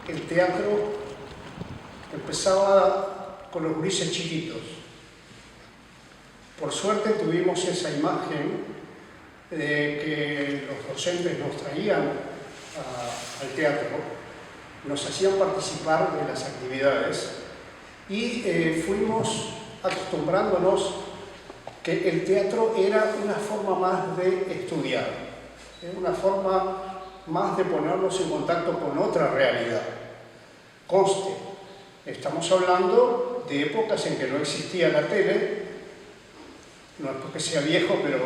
el teatro empezaba con los gurises chiquitos. Por suerte tuvimos esa imagen de que los docentes nos traían al teatro, nos hacían participar de las actividades y fuimos acostumbrándonos que el teatro era una forma más de estudiar, una forma más de ponernos en contacto con otra realidad. Conste, estamos hablando de épocas en que no existía la tele, no es porque sea viejo, pero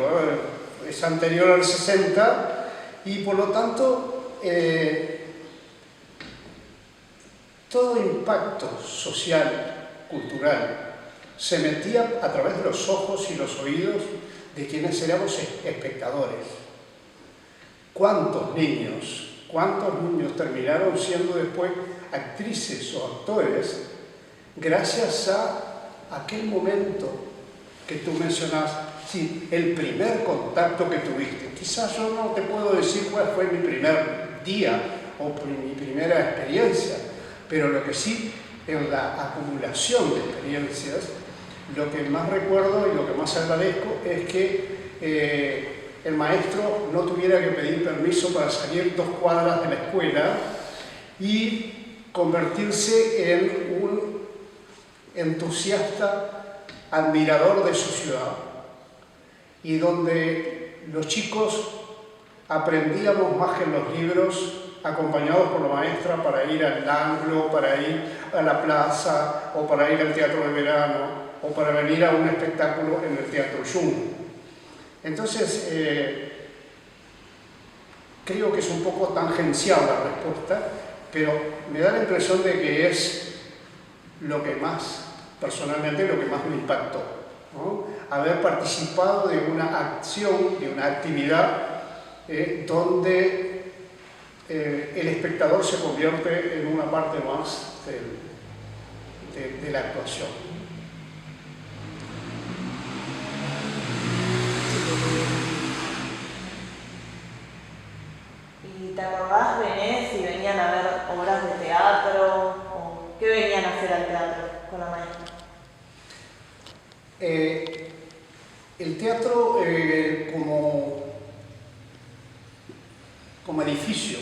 es anterior al 60, y por lo tanto todo impacto social, cultural, se metía a través de los ojos y los oídos de quienes éramos espectadores. ¿Cuántos niños terminaron siendo después actrices o actores gracias a aquel momento que tú mencionas? Sí, el primer contacto que tuviste. Quizás yo no te puedo decir cuál fue mi primer día o mi primera experiencia, pero lo que sí, en la acumulación de experiencias, lo que más recuerdo y lo que más agradezco es que el maestro no tuviera que pedir permiso para salir 2 cuadras de la escuela y convertirse en un entusiasta admirador de su ciudad, y donde los chicos aprendíamos más que en los libros, acompañados por la maestra para ir al Anglo, para ir a la plaza, o para ir al teatro de verano, o para venir a un espectáculo en el Teatro Jung. Entonces, creo que es un poco tangencial la respuesta, pero me da la impresión de que es lo que más, personalmente, lo que más me impactó, ¿no? Haber participado de una acción, de una actividad donde el espectador se convierte en una parte más de la actuación. ¿Y te acordás, René, si venían a ver obras de teatro o qué venían a hacer al teatro con la maestra? El teatro como edificio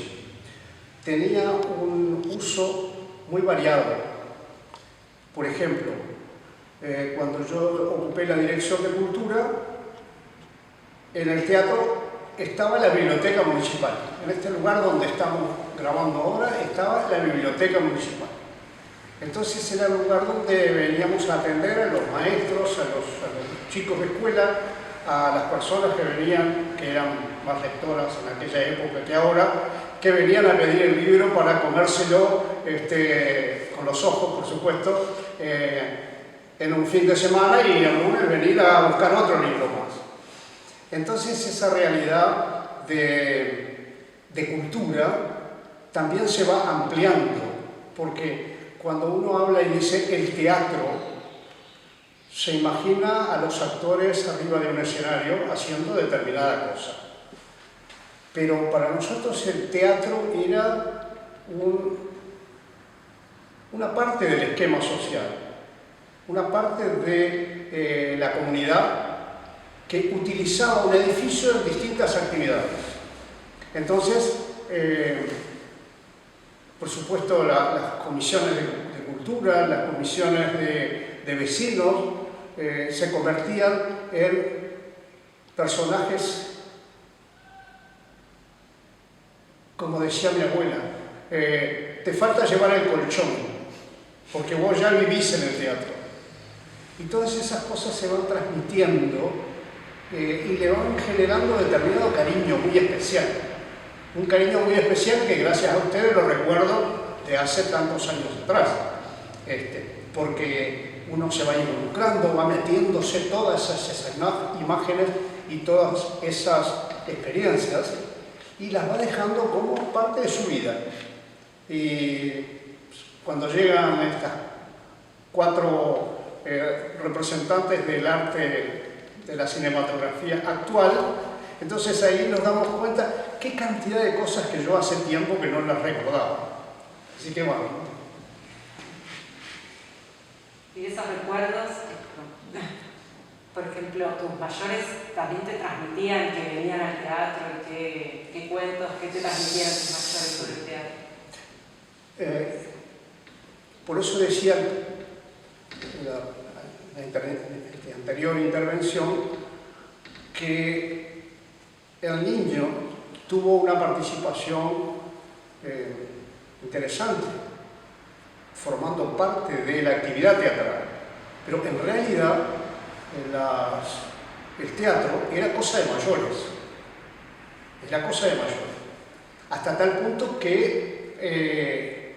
tenía un uso muy variado. Por ejemplo, cuando yo ocupé la dirección de cultura, en el teatro estaba la biblioteca municipal. En este lugar donde estamos grabando ahora estaba la biblioteca municipal. Entonces era el lugar donde veníamos a atender a los maestros, a los chicos de escuela, a las personas que venían, que eran más lectoras en aquella época que ahora, que venían a pedir el libro para comérselo con los ojos, por supuesto, en un fin de semana, y el lunes venir a buscar otro libro más. Entonces esa realidad de cultura también se va ampliando, porque cuando uno habla y dice el teatro, se imagina a los actores arriba de un escenario haciendo determinada cosa. Pero para nosotros el teatro era una parte del esquema social, una parte de la comunidad que utilizaba un edificio en distintas actividades. Entonces, por supuesto, las comisiones de cultura, las comisiones de vecinos, se convertían en personajes, como decía mi abuela, te falta llevar el colchón, porque vos ya vivís en el teatro. Y todas esas cosas se van transmitiendo y le van generando determinado cariño muy especial. Un cariño muy especial que gracias a ustedes lo recuerdo de hace tantos años atrás. Porque uno se va involucrando, va metiéndose todas esas imágenes y todas esas experiencias y las va dejando como parte de su vida. Y cuando llegan estas 4 representantes del arte de la cinematografía actual, entonces ahí nos damos cuenta qué cantidad de cosas que yo hace tiempo que no las recordaba. Así que bueno. Y esos recuerdos, por ejemplo, tus mayores también te transmitían que venían al teatro y qué cuentos, qué te transmitían tus mayores sobre el teatro. Por eso decía la anterior intervención que el niño tuvo una participación interesante, formando parte de la actividad teatral, pero en realidad el teatro era cosa de mayores, hasta tal punto que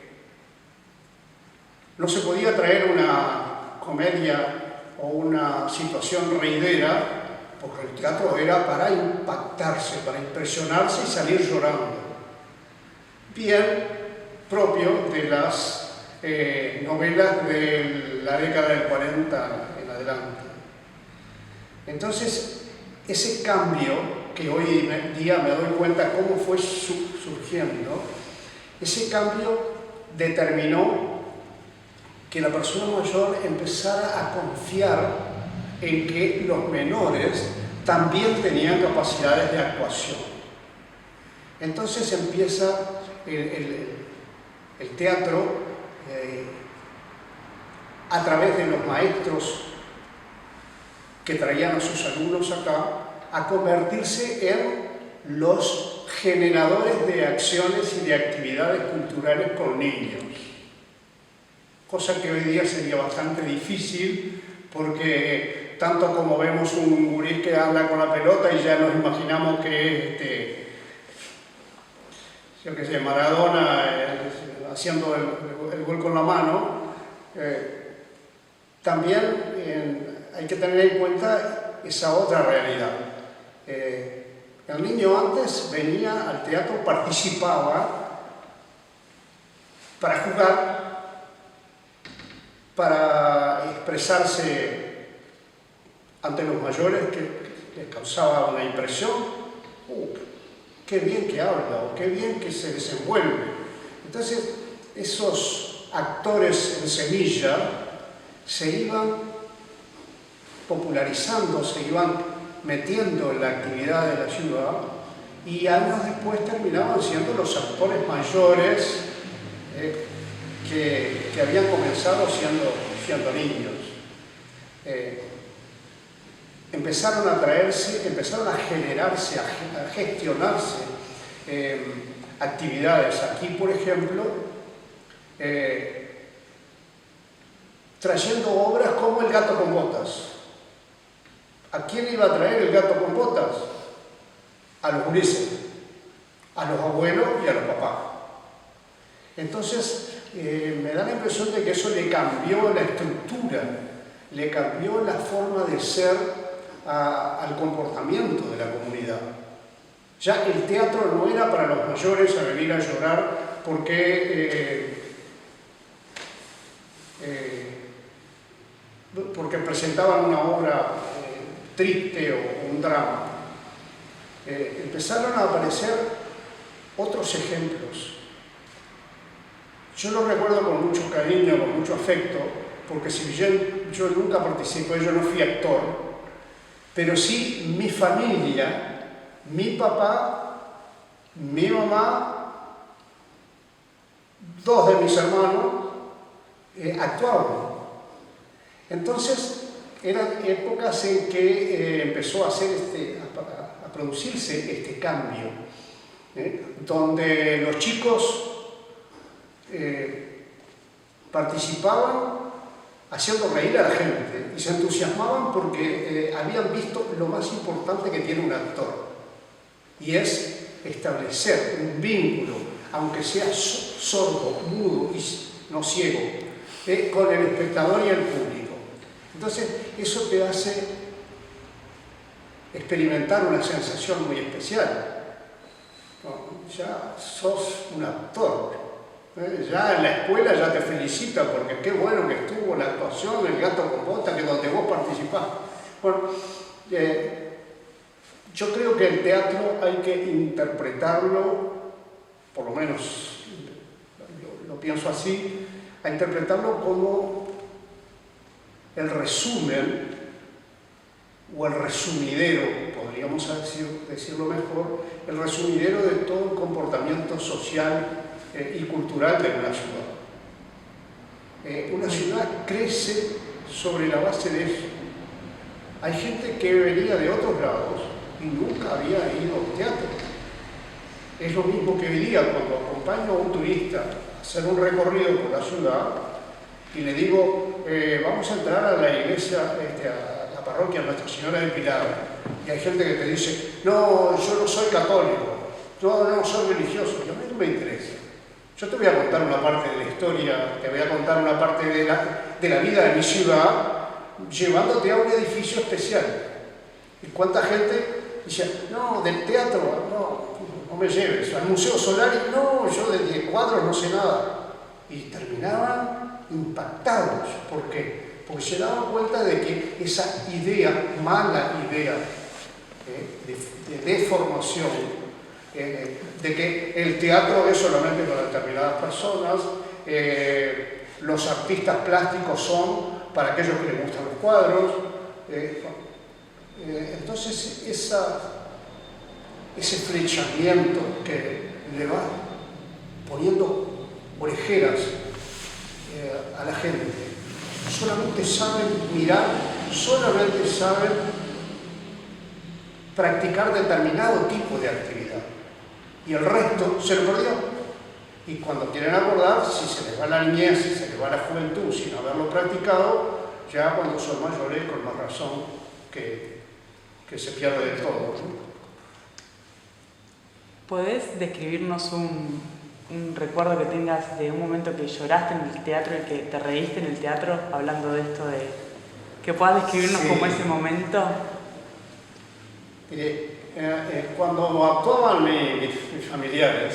no se podía traer una comedia o una situación reidera, porque el teatro era para impactarse, para impresionarse y salir llorando. Bien propio de las novelas de la década del 40 en adelante. Entonces, ese cambio, que hoy día me doy cuenta cómo fue surgiendo, ese cambio determinó que la persona mayor empezara a confiar en que los menores también tenían capacidades de actuación. Entonces empieza el teatro a través de los maestros que traían a sus alumnos acá, a convertirse en los generadores de acciones y de actividades culturales con niños. Cosa que hoy día sería bastante difícil, porque tanto como vemos un gurí que anda con la pelota y ya nos imaginamos que yo qué sé, Maradona haciendo el gol con la mano, también hay que tener en cuenta esa otra realidad. El niño antes venía al teatro, participaba para jugar, para expresarse ante los mayores, que les causaba una impresión. Qué bien que habla, o qué bien que se desenvuelve. Entonces, esos actores en semilla se iban popularizando, se iban metiendo en la actividad de la ciudad, y años después terminaban siendo los actores mayores que habían comenzado siendo niños. Empezaron a traerse, empezaron a generarse, a gestionarse actividades. Aquí, por ejemplo, trayendo obras como El gato con botas. ¿A quién iba a traer El gato con botas? A los gurises, a los abuelos y a los papás. Entonces, me da la impresión de que eso le cambió la estructura, le cambió la forma de ser al comportamiento de la comunidad. Ya el teatro no era para los mayores a venir a llorar porque presentaban una obra triste o un drama. Empezaron a aparecer otros ejemplos. Yo lo recuerdo con mucho cariño, con mucho afecto, porque si bien yo nunca participé, yo no fui actor, pero sí mi familia, mi papá, mi mamá, dos de mis hermanos actuaban. Entonces, eran épocas en que empezó a producirse este cambio, donde los chicos participaban haciendo reír a la gente y se entusiasmaban porque habían visto lo más importante que tiene un actor, y es establecer un vínculo, aunque sea sordo, mudo y no ciego, con el espectador y el público. Entonces, eso te hace experimentar una sensación muy especial. Ya sos un actor. Ya en la escuela ya te felicitan porque qué bueno que estuvo la actuación El gato con botas, que donde vos participás. Bueno, yo creo que el teatro hay que interpretarlo, por lo menos lo lo pienso así, a interpretarlo como el resumen o el resumidero, podríamos decirlo mejor, el resumidero de todo el comportamiento social y cultural de una ciudad. Una ciudad crece sobre la base de eso. Hay gente que venía de otros lados y nunca había ido a un teatro. Es lo mismo que hoy día cuando acompaño a un turista a hacer un recorrido por la ciudad y le digo, vamos a entrar a la iglesia, a la parroquia Nuestra Señora del Pilar. Y hay gente que te dice, no, yo no soy católico, yo no soy religioso. Y a mí no me interesa. Yo te voy a contar una parte de la historia, te voy a contar una parte de la vida de mi ciudad, llevándote a un edificio especial. ¿Y cuánta gente dice, no, del teatro, no me lleves, al Museo Solari, no, yo de cuadros no sé nada? Y terminaban impactados. ¿Por qué? Porque se daban cuenta de que esa idea, mala idea, de deformación, de que el teatro es solamente para determinadas personas, los artistas plásticos son para aquellos que les gustan los cuadros. Entonces ese flechamiento que le va poniendo orejeras a la gente, solamente saben mirar, solamente saben practicar determinado tipo de actividad. Y el resto se lo perdió. Y cuando quieren abordar, si se les va la niñez, si se les va la juventud sin haberlo practicado, ya cuando son mayores, con más razón, que se pierde de todo, ¿no? ¿Podés describirnos un recuerdo que tengas de un momento que lloraste en el teatro y que te reíste en el teatro, hablando de esto de... que puedas describirnos como ese momento? Cuando actuaban mis familiares,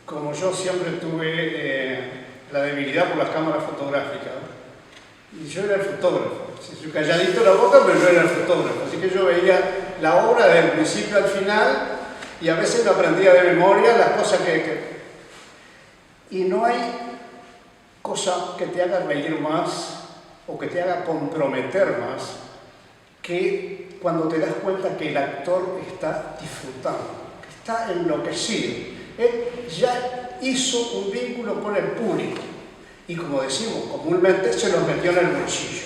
como yo siempre tuve la debilidad por las cámaras fotográficas, y yo era el fotógrafo, soy calladito la boca, pero yo era el fotógrafo, así que yo veía la obra desde el principio al final y a veces me aprendía de memoria las cosas Y no hay cosa que te haga reír más o que te haga comprometer más que cuando te das cuenta que el actor está disfrutando, que está enloquecido. Él ya hizo un vínculo con el público y, como decimos comúnmente, se los metió en el bolsillo.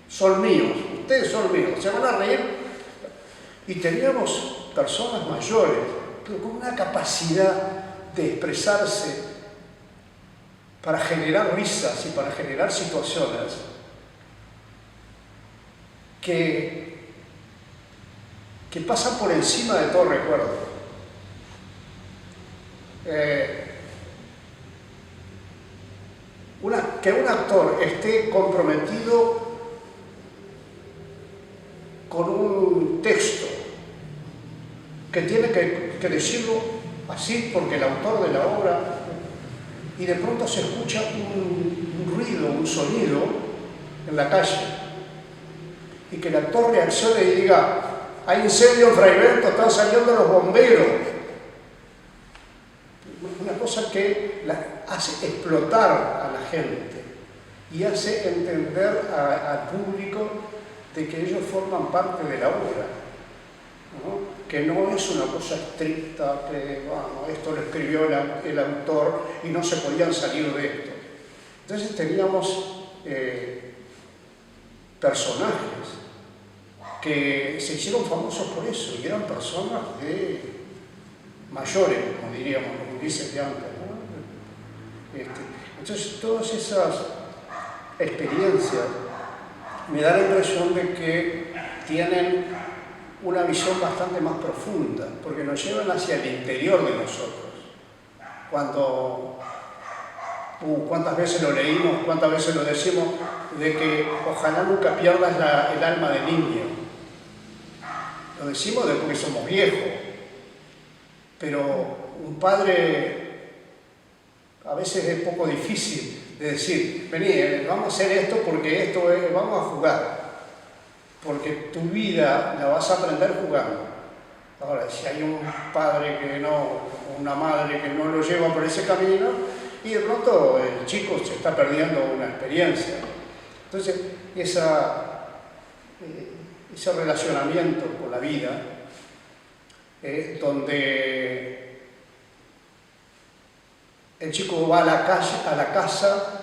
Son míos, ustedes son míos, se van a reír. Y teníamos personas mayores, pero con una capacidad de expresarse para generar risas y para generar situaciones que pasan por encima de todo recuerdo. Que un actor esté comprometido con un texto que tiene que decirlo así porque el autor de la obra, y de pronto se escucha un ruido, un sonido en la calle, y que el actor reaccione y diga, hay incendio en Fray Bentos, están saliendo los bomberos. Una cosa que hace explotar a la gente y hace entender al público de que ellos forman parte de la obra, ¿no? Que no es una cosa estricta, que bueno, esto lo escribió el autor y no se podían salir de esto. Entonces teníamos personajes que se hicieron famosos por eso y eran personas mayores, como diríamos, como dice de antes, ¿no? Entonces todas esas experiencias me da la impresión de que tienen una visión bastante más profunda, porque nos llevan hacia el interior de nosotros. ¿Cuántas veces lo leímos, cuántas veces lo decimos, de que ojalá nunca pierdas el alma de niño? Lo decimos después que somos viejos, pero un padre a veces es poco difícil de decir, vení, vamos a hacer esto porque esto es, vamos a jugar, porque tu vida la vas a aprender jugando. Ahora, si hay un padre que no, una madre que no lo lleva por ese camino, y de pronto el chico se está perdiendo una experiencia. Entonces, ese relacionamiento con la vida, donde el chico va a la casa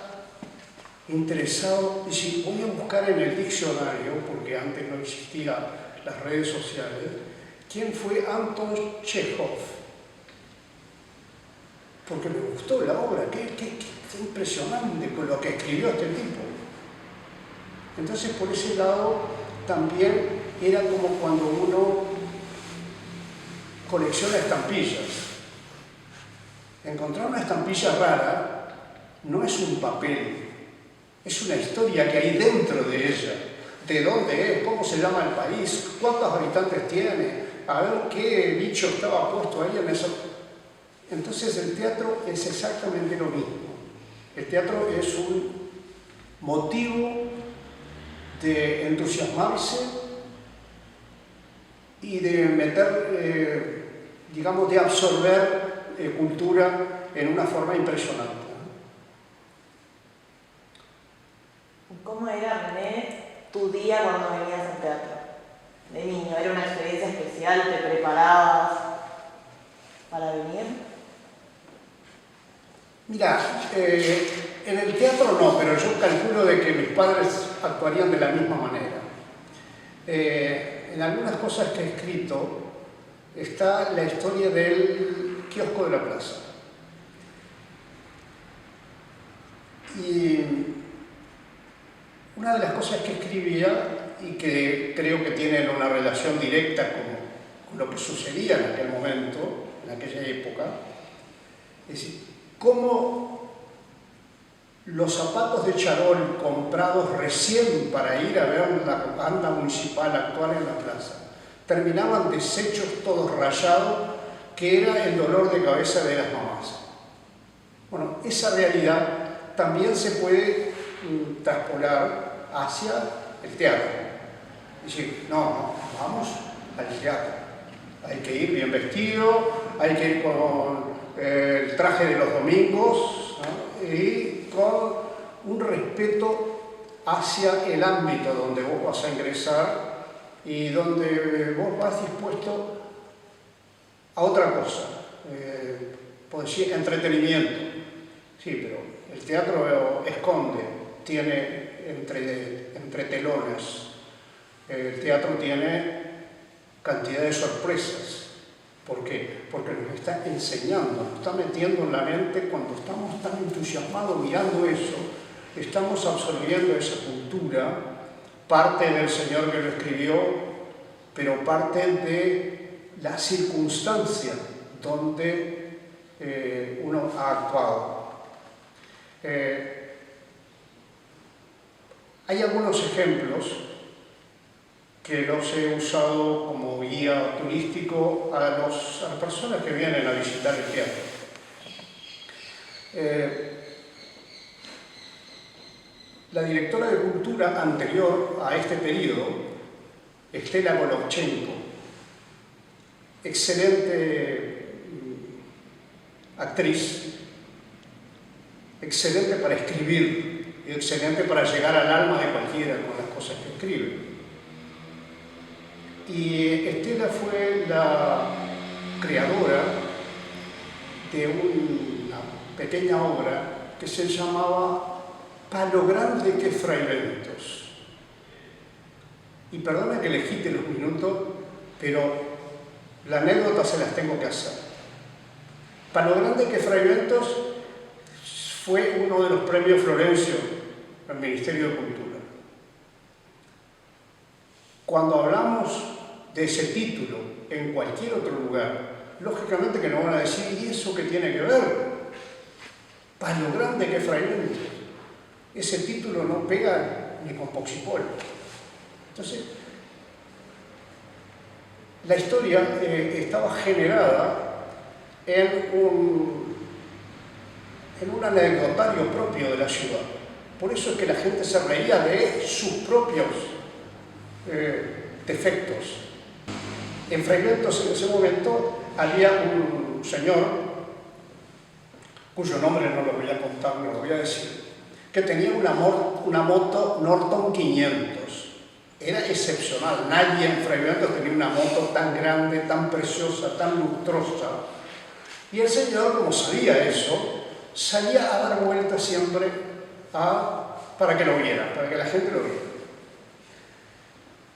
interesado, y dice, voy a buscar en el diccionario, porque antes no existían las redes sociales, quién fue Anton Chekhov, porque me gustó la obra, qué impresionante con lo que escribió este tipo. Entonces, por ese lado, también era como cuando uno colecciona estampillas. Encontrar una estampilla rara no es un papel, es una historia que hay dentro de ella. ¿De dónde es? ¿Cómo se llama el país? ¿Cuántos habitantes tiene? A ver qué bicho estaba puesto ahí en eso. Entonces el teatro es exactamente lo mismo. El teatro es un motivo de entusiasmarse y de meter, digamos, de absorber cultura en una forma impresionante. ¿Cómo era, René, tu día cuando venías al teatro? De niño, ¿era una experiencia especial? ¿Te preparabas para venir? Mira, en el teatro no, pero yo calculo de que mis padres actuarían de la misma manera. En algunas cosas que he escrito está la historia del kiosco de la plaza. Y una de las cosas que escribía, y que creo que tienen una relación directa con lo que sucedía en aquel momento, en aquella época, es decir, cómo los zapatos de charol comprados recién para ir a ver la banda municipal actuar en la plaza terminaban deshechos, todos rayados, que era el dolor de cabeza de las mamás. Bueno, esa realidad también se puede traspolar hacia el teatro. Es decir, no, vamos al teatro. Hay que ir bien vestido, hay que ir con el traje de los domingos, ¿no? Y con un respeto hacia el ámbito donde vos vas a ingresar y donde vos vas dispuesto a otra cosa. Puedo decir entretenimiento, sí, pero el teatro esconde, tiene entre telones. El teatro tiene cantidad de sorpresas. ¿Por qué? Porque nos está enseñando, nos está metiendo en la mente. Cuando estamos tan entusiasmados mirando eso, estamos absorbiendo esa cultura, parte del señor que lo escribió, pero parte de la circunstancia donde uno ha actuado. Hay algunos ejemplos que los he usado como guía turístico a las personas que vienen a visitar el teatro. La directora de cultura anterior a este periodo, Estela Golovchenko, excelente actriz, excelente para escribir y excelente para llegar al alma de cualquiera con las cosas que escribe. Y Estela fue la creadora de una pequeña obra que se llamaba Pa lo grande que Fraiventos. Y perdona que le quite los minutos, pero la anécdota se las tengo que hacer. Pa lo grande que Fraiventos fue uno de los premios Florencio del Ministerio de Cultura. Cuando hablamos de ese título en cualquier otro lugar, lógicamente que nos van a decir, ¿y eso qué tiene que ver? Pa lo grande que Fraiventos. Ese título no pega ni con Poxipol. Entonces, la historia estaba generada en un anecdotario propio de la ciudad. Por eso es que la gente se reía de sus propios defectos. En Fraiventos en ese momento había un señor cuyo nombre no lo voy a contar, no lo voy a decir, que tenía una moto Norton 500. Era excepcional, nadie en Fray Benedetto tenía una moto tan grande, tan preciosa, tan lustrosa. Y el señor, como sabía eso, salía a dar vueltas siempre para que lo vieran, para que la gente lo viera.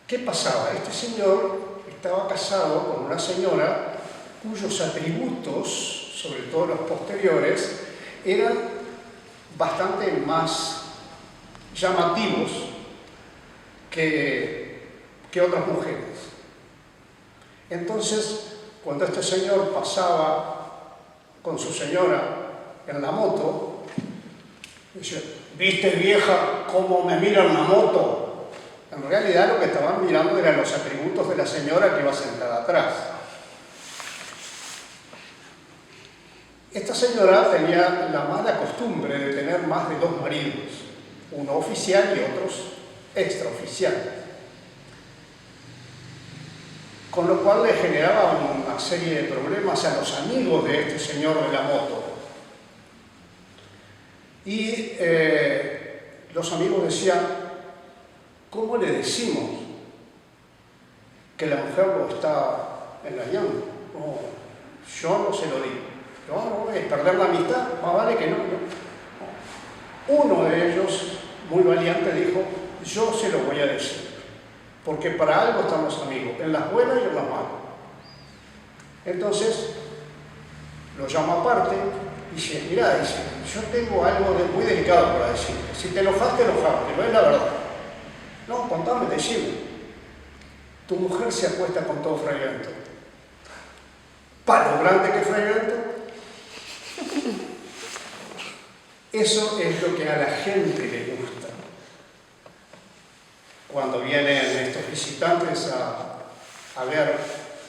¿Qué pasaba? Este señor estaba casado con una señora cuyos atributos, sobre todo los posteriores, eran bastante más llamativos que otras mujeres. Entonces, cuando este señor pasaba con su señora en la moto, dice: ¿viste, vieja, cómo me mira una moto? En realidad lo que estaban mirando eran los atributos de la señora que iba sentada atrás. Esta señora tenía la mala costumbre de tener más de 2 maridos, uno oficial y otros extraoficiales, con lo cual le generaba una serie de problemas a los amigos de este señor de la moto. Y los amigos decían: ¿cómo le decimos que la mujer lo está engañando? No, yo no se lo digo. No, es perder la amistad, más vale que no. Uno de ellos, muy valiente, dijo: yo se lo voy a decir, porque para algo estamos amigos, en las buenas y en las malas. Entonces, lo llama aparte y dice: mirá, dice, yo tengo algo muy delicado para decirte. Si te enojaste, no es la verdad. No, contame, decime. Tu mujer se acuesta con todo Fray Benedetto. ¿Para lo grande que es Fray Benedetto? Eso es lo que a la gente le gusta. Cuando vienen estos visitantes a ver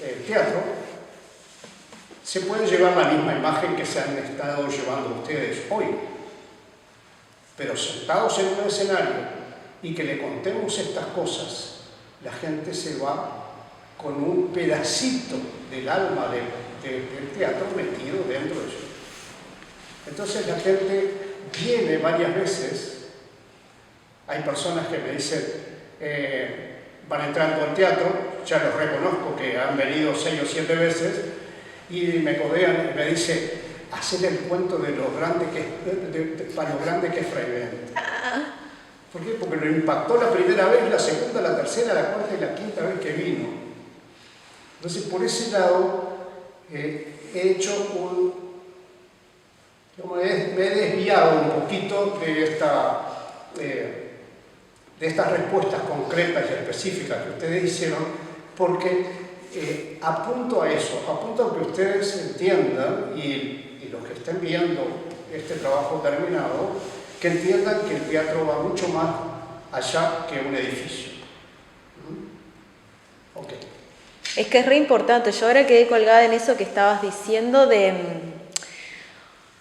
el teatro, se puede llevar la misma imagen que se han estado llevando ustedes hoy, pero sentados en un escenario y que le contemos estas cosas, la gente se va con un pedacito del alma del teatro metido dentro de ellos. Entonces la gente viene varias veces. Hay personas que me dicen: van entrando al teatro, ya los reconozco que han venido 6 o 7 veces, y me codean y me dicen: hacen el cuento de lo grande para lo grande que es Fray Benedetto. ¿Por qué? Porque lo impactó la primera vez, la segunda, la tercera, la cuarta y la quinta vez que vino. Entonces, por ese lado, he hecho me he desviado un poquito de estas respuestas concretas y específicas que ustedes hicieron, porque apunto a eso, apunto a que ustedes entiendan, y los que estén viendo este trabajo terminado, que entiendan que el teatro va mucho más allá que un edificio. Ok. Es que es re importante. Yo ahora quedé colgada en eso que estabas diciendo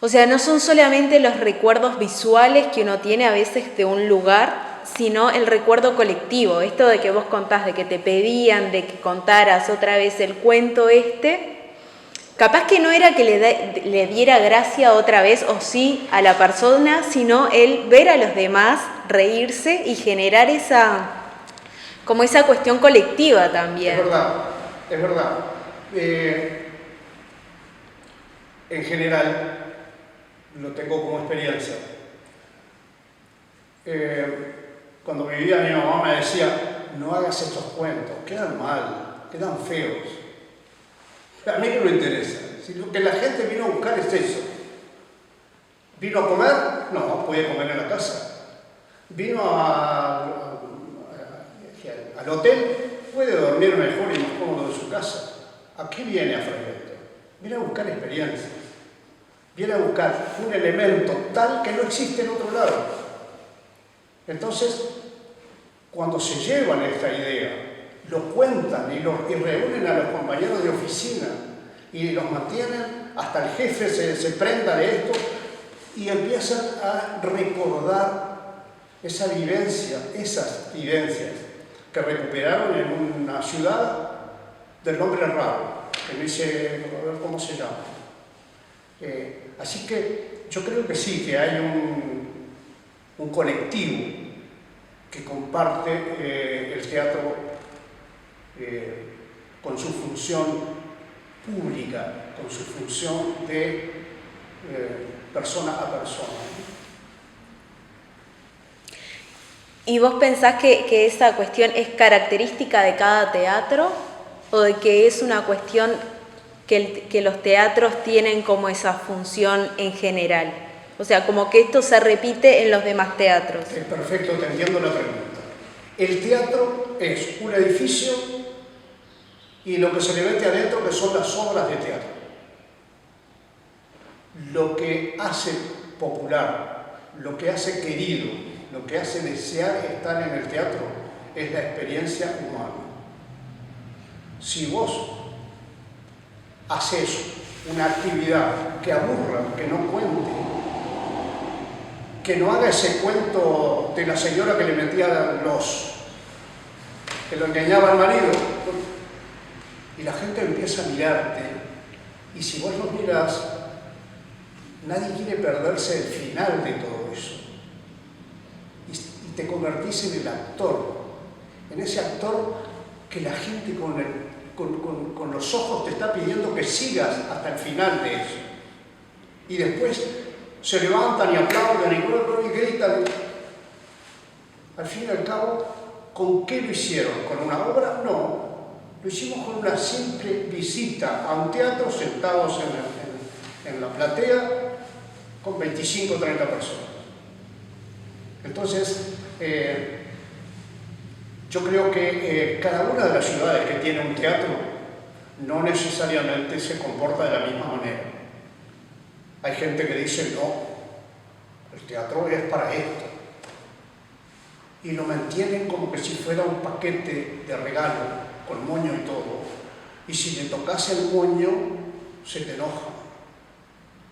o sea, no son solamente los recuerdos visuales que uno tiene a veces de un lugar, sino el recuerdo colectivo. Esto de que vos contás, de que te pedían de que contaras otra vez el cuento capaz que no era que le diera gracia otra vez o sí a la persona, sino el ver a los demás reírse y generar esa cuestión colectiva también. Es verdad. En general, lo tengo como experiencia. Cuando vivía mi mamá me decía: no hagas estos cuentos, quedan mal, quedan feos. A mí no me interesa. Si lo que la gente vino a buscar es eso. ¿Vino a comer? No, puede comer en la casa. ¿Vino al hotel? Puede dormir mejor y más cómodo en su casa. ¿A qué viene a Fray Benedetto? Viene a buscar experiencias. Viene a buscar un elemento tal que no existe en otro lado. Entonces, cuando se llevan esta idea, lo cuentan y reúnen a los compañeros de oficina y los mantienen hasta el jefe se prenda de esto y empiezan a recordar esas vivencias que recuperaron en una ciudad del nombre raro, que me dice, a ver cómo se llama. Así que yo creo que sí, que hay un colectivo que comparte el teatro con su función pública, con su función de persona a persona. ¿Y vos pensás que esa cuestión es característica de cada teatro o de que es una cuestión que los teatros tienen como esa función en general? O sea, como que esto se repite en los demás teatros. Es perfecto, te entiendo la pregunta. El teatro es un edificio y lo que se le mete adentro que son las obras de teatro. Lo que hace popular, lo que hace querido, lo que hace desear estar en el teatro es la experiencia humana. Si vos haces una actividad que aburra, que no cuente, que no haga ese cuento de la señora que le metía que lo engañaba al marido, y la gente empieza a mirarte, y si vos los mirás, nadie quiere perderse el final de todo eso. Y te convertís en el actor, en ese actor que la gente con los ojos te está pidiendo que sigas hasta el final de eso. Y después se levantan y aplauden y gritan. Al fin y al cabo, ¿con qué lo hicieron? ¿Con una obra? No. Lo hicimos con una simple visita a un teatro, sentados en la platea, con 25 o 30 personas. Entonces, yo creo que cada una de las ciudades que tiene un teatro no necesariamente se comporta de la misma manera. Hay gente que dice, no, el teatro es para esto. Y lo mantienen como que si fuera un paquete de regalo, con moño y todo. Y si le tocas el moño, se te enoja.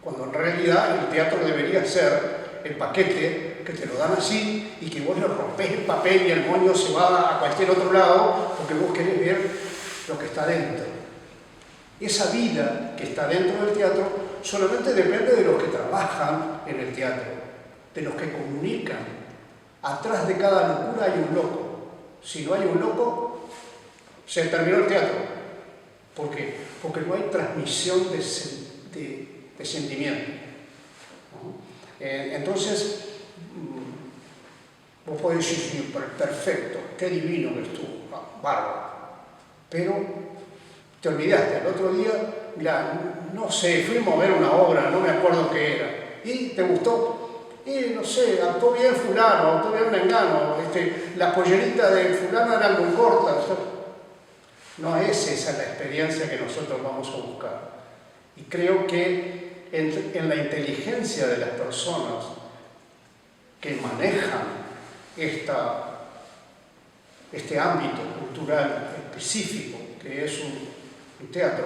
Cuando en realidad el teatro debería ser el paquete que te lo dan así y que vos le rompés el papel y el moño se va a cualquier otro lado porque vos querés ver lo que está dentro. Esa vida que está dentro del teatro solamente depende de los que trabajan en el teatro, de los que comunican. Atrás de cada locura hay un loco. Si no hay un loco, se terminó el teatro. ¿Por qué? Porque no hay transmisión de sentimiento. ¿No? Entonces, vos podés decir, sí, perfecto, qué divino que estuvo, bárbaro. Pero te olvidaste, el otro día, mira, no sé, fuimos a ver una obra, no me acuerdo qué era, y te gustó. Y no sé, actuó bien fulano, actuó bien mengano, las polleritas de fulano eran muy cortas. No es esa la experiencia que nosotros vamos a buscar. Y creo que en la inteligencia de las personas que manejan este ámbito cultural específico, que es un teatro,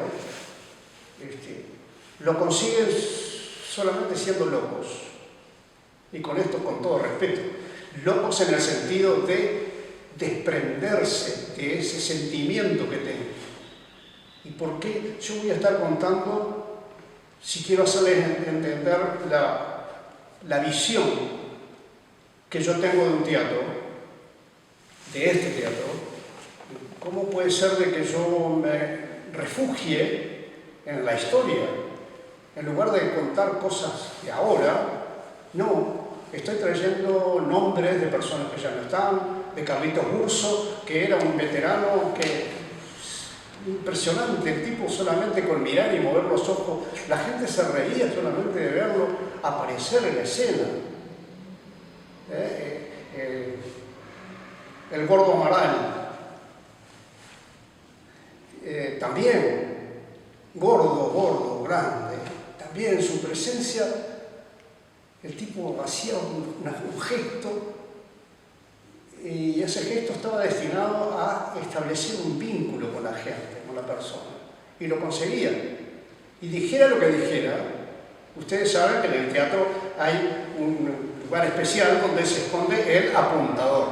lo consiguen solamente siendo locos. Y con esto, con todo respeto, locos en el sentido de desprenderse de ese sentimiento que tengo. ¿Y por qué yo voy a estar contando si quiero hacerles entender la visión que yo tengo de un teatro, de este teatro? ¿Cómo puede ser de que yo me refugie en la historia? En lugar de contar cosas de ahora, no, estoy trayendo nombres de personas que ya no están, de Carlitos Burso, que era un veterano impresionante, el tipo solamente con mirar y mover los ojos, la gente se reía solamente de verlo aparecer en la escena. El Gordo Amaral, también, gordo, grande, también su presencia. El tipo hacía un gesto y ese gesto estaba destinado a establecer un vínculo con la gente, con la persona. Y lo conseguía. Y dijera lo que dijera, ustedes saben que en el teatro hay un lugar especial donde se esconde el apuntador.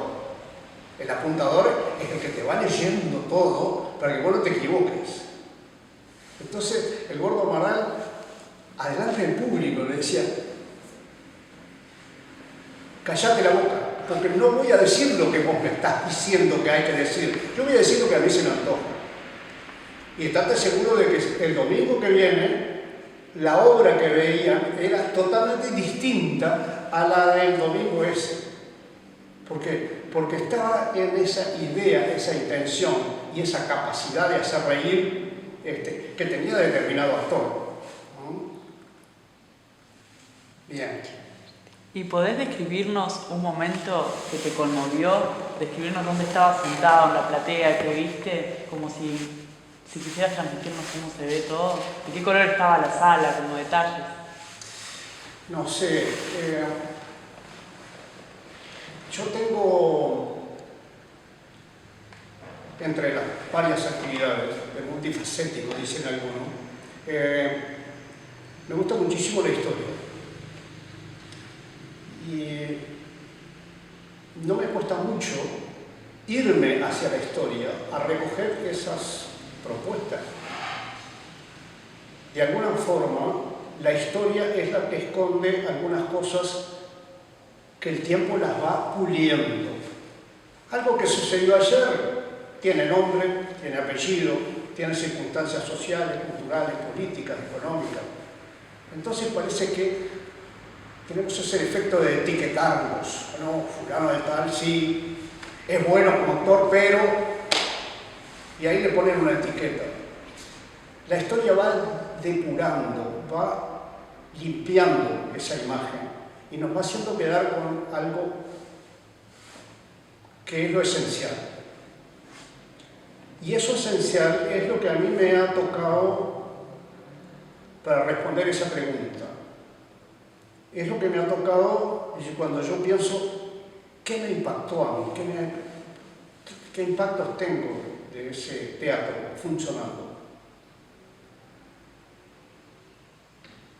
El apuntador es el que te va leyendo todo para que vos no te equivoques. Entonces, el Gordo Amaral adelante del público, le decía, callate la boca, porque no voy a decir lo que vos me estás diciendo que hay que decir, yo voy a decir lo que a mí se me antoja. Y estate seguro de que el domingo que viene, la obra que veían era totalmente distinta a la del domingo ese. ¿Por qué? Porque estaba en esa idea, esa intención y esa capacidad de hacer reír que tenía determinado actor. Bien. ¿Y podés describirnos un momento que te conmovió? Describirnos dónde estabas sentado en la platea, que viste, como si quisieras transmitirnos cómo se ve todo. ¿De qué color estaba la sala, como detalles? No sé. Yo tengo, entre las varias actividades, de multifacético, dicen algunos, me gusta muchísimo la historia. Y no me cuesta mucho irme hacia la historia, a recoger esas propuestas. De alguna forma, la historia es la que esconde algunas cosas que el tiempo las va puliendo. Algo que sucedió ayer tiene nombre, tiene apellido, tiene circunstancias sociales, culturales, políticas, económicas. Entonces parece que tenemos ese efecto de etiquetarnos, ¿no? Fulano de tal, sí, es bueno como actor, pero... Y ahí le ponen una etiqueta. La historia va depurando, va limpiando esa imagen y nos va haciendo quedar con algo que es lo esencial. Y eso esencial es lo que a mí me ha tocado para responder esa pregunta. Es lo que me ha tocado cuando yo pienso qué me impactó a mí, qué impactos tengo de ese teatro funcionando.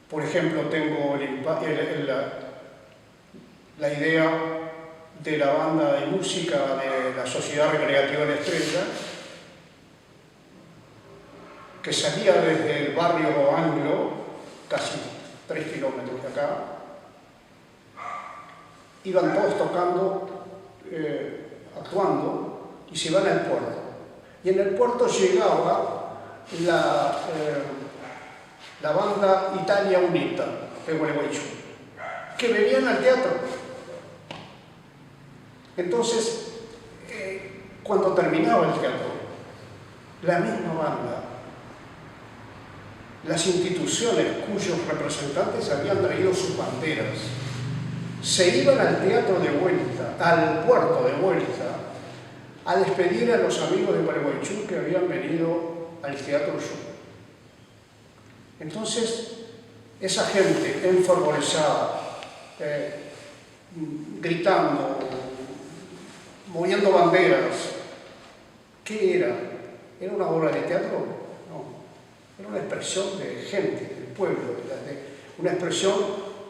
Por ejemplo, tengo la idea de la banda de música de la Sociedad Recreativa La Estrella, que salía desde el barrio Anglo, casi 3 kilómetros de acá. Iban todos tocando, actuando, y se iban al puerto. Y en el puerto llegaba la banda Italia Unita de Gualeguaychú, que venían al teatro. Entonces, cuando terminaba el teatro, la misma banda, las instituciones cuyos representantes habían traído sus banderas, se iban al teatro de vuelta, al puerto de vuelta, a despedir a los amigos de Gualeguaychú que habían venido al Teatro Sur. Entonces, esa gente enfervorizada, gritando, moviendo banderas, ¿qué era? ¿Era una obra de teatro? No, era una expresión de gente, del pueblo, una expresión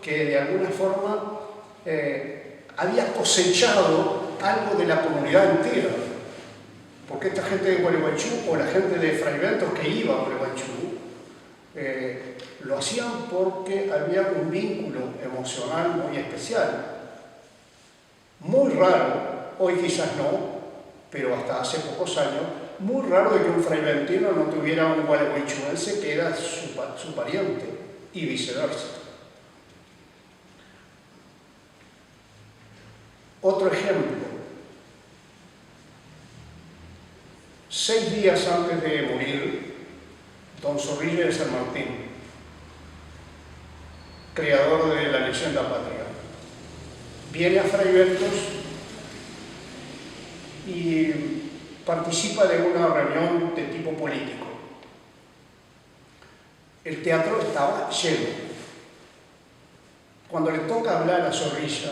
que de alguna forma había cosechado algo de la comunidad entera. Porque esta gente de Gualeguaychú o la gente de Fraiventos que iba a Gualeguaychú lo hacían porque había un vínculo emocional muy especial. Muy raro, hoy quizás no, pero hasta hace pocos años, muy raro de que un fraiventino no tuviera un gualeguaychuense que era su pariente, y viceversa. Otro ejemplo. 6 días antes de morir, don Zorrilla de San Martín, creador de la leyenda patria, viene a Fraiventos y participa de una reunión de tipo político. El teatro estaba lleno. Cuando le toca hablar a Zorrilla,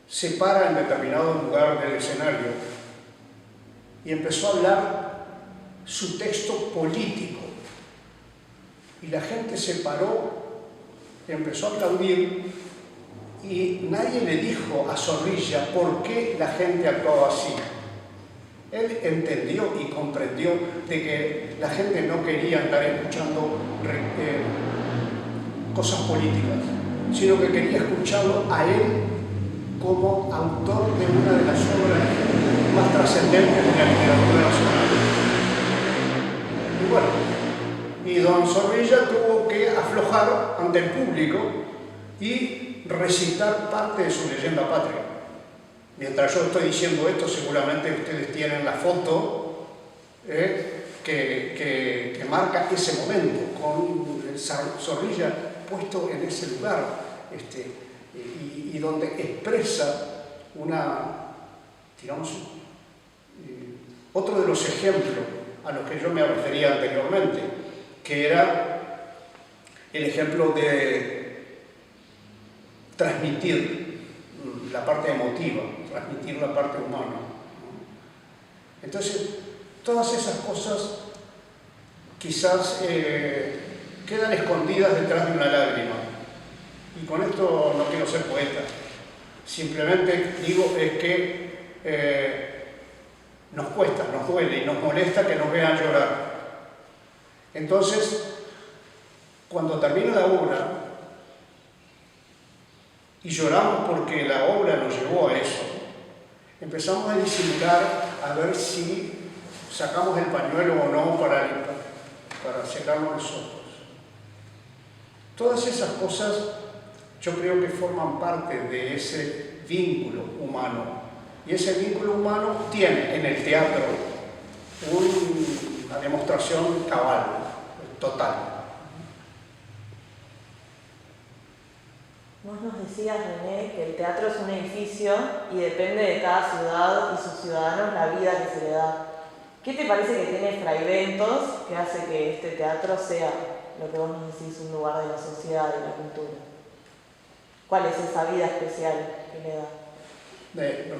se para en determinado lugar del escenario y empezó a hablar su texto político. Y la gente se paró, empezó a aplaudir y nadie le dijo a Zorrilla por qué la gente actuaba así. Él entendió y comprendió de que la gente no quería estar escuchando cosas políticas, sino que quería escucharlo a él como autor de una de las obras más trascendentes de la literatura nacional. Y bueno, y don Zorrilla tuvo que aflojar ante el público y recitar parte de su leyenda patria. Mientras yo estoy diciendo esto, seguramente ustedes tienen la foto que marca ese momento, con el Zorrilla puesto en ese lugar, y donde expresa digamos, otro de los ejemplos a los que yo me refería anteriormente, que era el ejemplo de transmitir la parte emotiva, transmitir la parte humana. Entonces, todas esas cosas quizás quedan escondidas detrás de una lágrima. Y con esto no quiero ser poeta. Simplemente digo es que nos cuesta, nos duele y nos molesta que nos vean llorar. Entonces, cuando termina la obra y lloramos porque la obra nos llevó a eso, empezamos a disimular a ver si sacamos el pañuelo o no para secarnos los ojos. Todas esas cosas yo creo que forman parte de ese vínculo humano. Y ese vínculo humano tiene en el teatro una demostración cabal, total. Vos nos decías, René, que el teatro es un edificio y depende de cada ciudad y sus ciudadanos la vida que se le da. ¿Qué te parece que tiene Fraiventos que hace que este teatro sea lo que vos nos decís, un lugar de la sociedad y la cultura? ¿Cuál es esa vida especial que le da?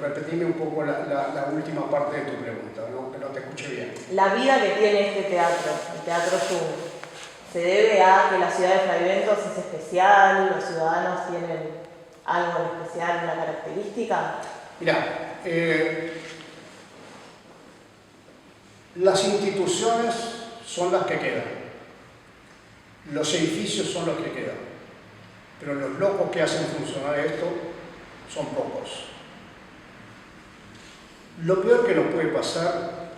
Repetime un poco la última parte de tu pregunta, ¿no? Que no te escuché bien. La vida que tiene este teatro, el Teatro Zoom, ¿se debe a que la ciudad de Fraiventos es especial, los ciudadanos tienen algo en especial, una característica? Mirá, las instituciones son las que quedan, los edificios son los que quedan, pero los locos que hacen funcionar esto son pocos. Lo peor que nos puede pasar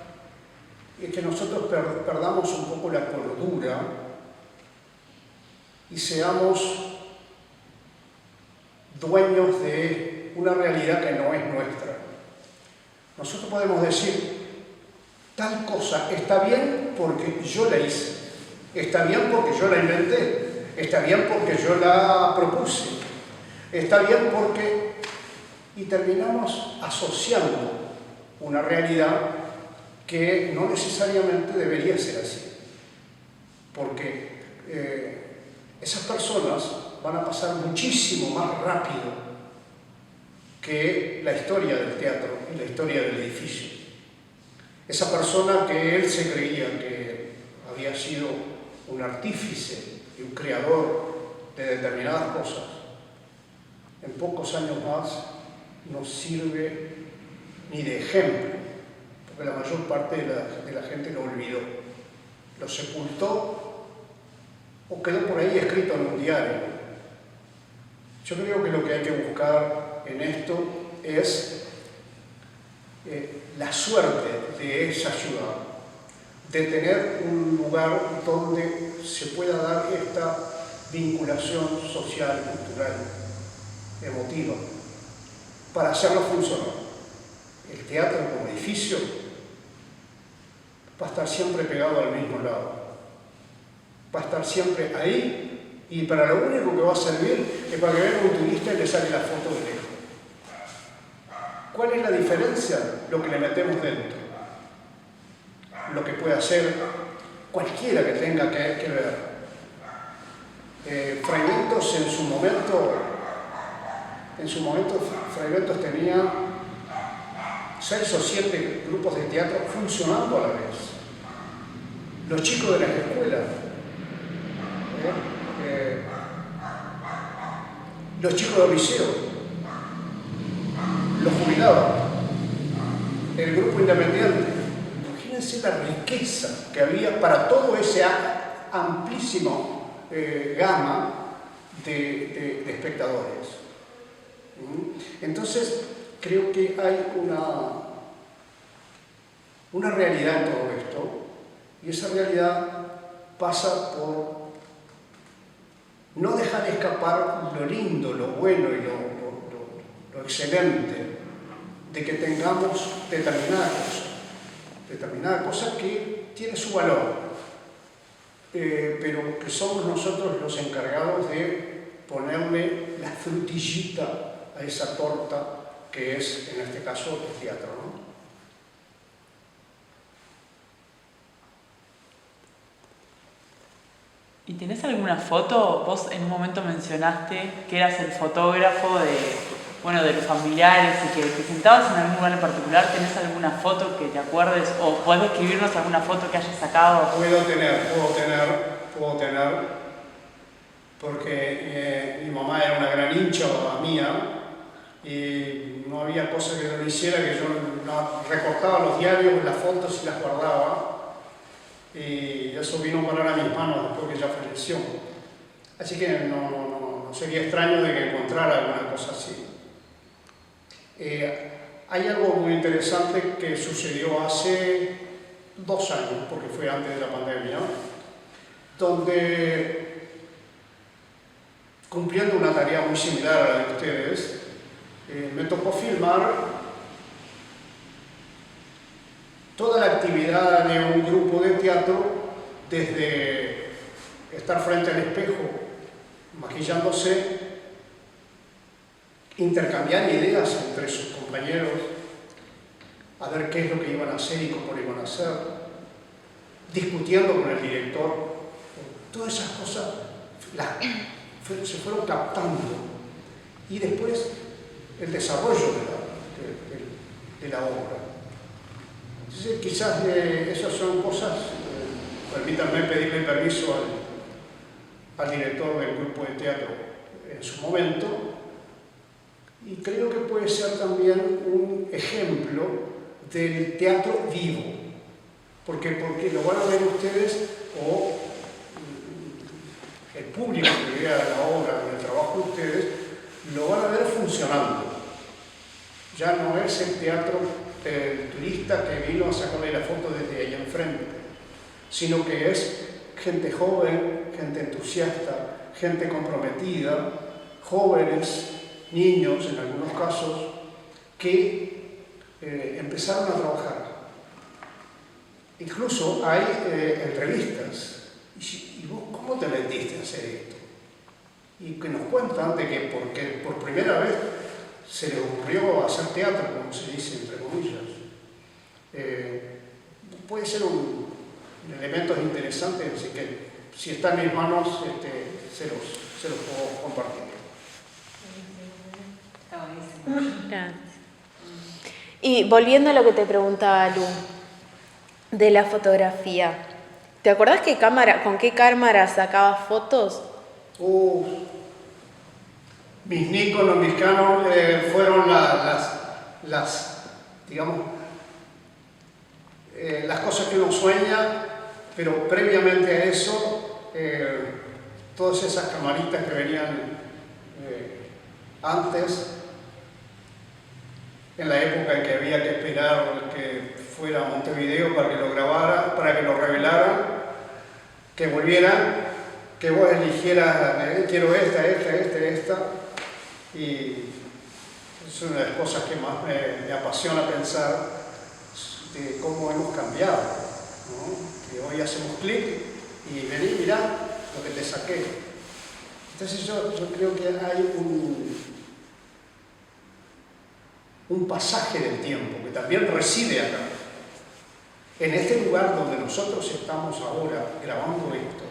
es que nosotros perdamos un poco la cordura y seamos dueños de una realidad que no es nuestra. Nosotros podemos decir, tal cosa está bien porque yo la hice, está bien porque yo la inventé, está bien porque yo la propuse, está bien porque... Y terminamos asociando una realidad que no necesariamente debería ser así, porque esas personas van a pasar muchísimo más rápido que la historia del teatro y la historia del edificio. Esa persona que él se creía que había sido un artífice y un creador de determinadas cosas, en pocos años más no sirve ni de ejemplo, porque la mayor parte de la gente lo olvidó, lo sepultó o quedó por ahí escrito en un diario. Yo creo que lo que hay que buscar en esto es la suerte de esa ciudad, de tener un lugar donde se pueda dar esta vinculación social, cultural, emotiva, para hacerlo funcionar. El teatro como edificio va a estar siempre pegado al mismo lado, va a estar siempre ahí, y para lo único que va a servir es para que venga un turista y le saque la foto de lejos. ¿Cuál es la diferencia? Lo que le metemos dentro, lo que puede hacer cualquiera que tenga que ver. Fraiventos en su momento Fraiventos tenía 6 o 7 grupos de teatro funcionando a la vez. Los chicos de las escuelas, los chicos del liceo, los jubilados, el grupo independiente. Imagínense la riqueza que había para todo ese amplísimo gama de espectadores. Entonces, creo que hay una realidad en todo esto, y esa realidad pasa por no dejar escapar lo lindo, lo bueno y lo excelente de que tengamos determinada cosa que tiene su valor, pero que somos nosotros los encargados de ponerle la frutillita a esa torta que es, en este caso, el teatro, ¿no? ¿Y tenés alguna foto? Vos en un momento mencionaste que eras el fotógrafo de los familiares y que te sentabas en algún lugar en particular. ¿Tenés alguna foto que te acuerdes o podés describirnos alguna foto que hayas sacado? Puedo tener, porque mi mamá era una gran hincha mía y no había cosa que no hiciera que yo no recortaba los diarios, las fotos y las guardaba. Y eso vino a parar a mis manos después que ella falleció. Así que no sería extraño de que encontrara alguna cosa así. Hay algo muy interesante que sucedió hace 2 años, porque fue antes de la pandemia, donde, cumpliendo una tarea muy similar a la de ustedes, me tocó filmar toda la actividad de un grupo de teatro, desde estar frente al espejo, maquillándose, intercambiar ideas entre sus compañeros, a ver qué es lo que iban a hacer y cómo lo iban a hacer, discutiendo con el director. Todas esas cosas se fueron captando. Y después el desarrollo de la obra. Entonces, quizás esas son cosas, permítanme pedirle permiso al director del grupo de teatro en su momento, y creo que puede ser también un ejemplo del teatro vivo, porque lo van a ver ustedes, o el público que vea la obra, el trabajo de ustedes, lo van a ver funcionando. Ya no es el teatro del turista que vino a sacarle la foto desde ahí enfrente, sino que es gente joven, gente entusiasta, gente comprometida, jóvenes, niños en algunos casos, que empezaron a trabajar. Incluso hay entrevistas. ¿Y vos cómo te metiste a hacer esto? Y que nos cuentan de que porque por primera vez se le ocurrió hacer teatro, como se dice entre comillas. Puede ser un elemento interesante, así que si está en mis manos, se los puedo compartir. Está buenísimo. Gracias. Y volviendo a lo que te preguntaba Lu, de la fotografía, ¿te acordás con qué cámara sacabas fotos? Mis Nikon o mis Canon fueron digamos, las cosas que uno sueña, pero previamente a eso, todas esas camaritas que venían antes, en la época en que había que esperar que fuera a Montevideo para que lo grabara, para que lo revelaran, que volvieran, que vos eligieras, quiero esta, y es una de las cosas que más me apasiona pensar de cómo hemos cambiado, ¿no? Que hoy hacemos clic y vení, mirá lo que te saqué. Entonces yo creo que hay un pasaje del tiempo que también reside acá. En este lugar donde nosotros estamos ahora grabando esto,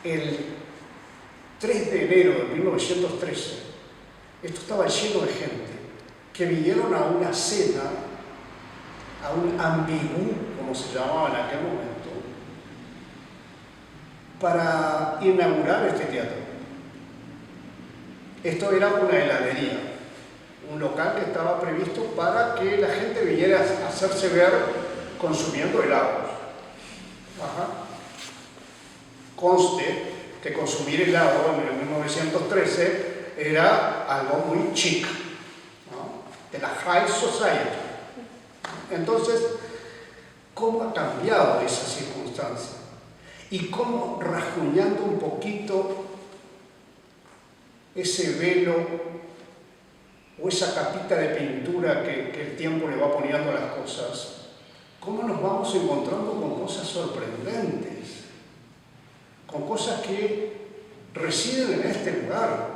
el 3 de enero de 1913, esto estaba lleno de gente que vinieron a una cena, a un ambigú, como se llamaba en aquel momento, para inaugurar este teatro. Esto era una heladería, un local que estaba previsto para que la gente viniera a hacerse ver consumiendo helados. Conste que consumir helado en 1913 era algo muy chic, ¿no? De la high society. Entonces, ¿cómo ha cambiado esa circunstancia? Y cómo, rasguñando un poquito ese velo o esa capita de pintura que el tiempo le va poniendo a las cosas, cómo nos vamos encontrando con cosas sorprendentes, con cosas que residen en este lugar,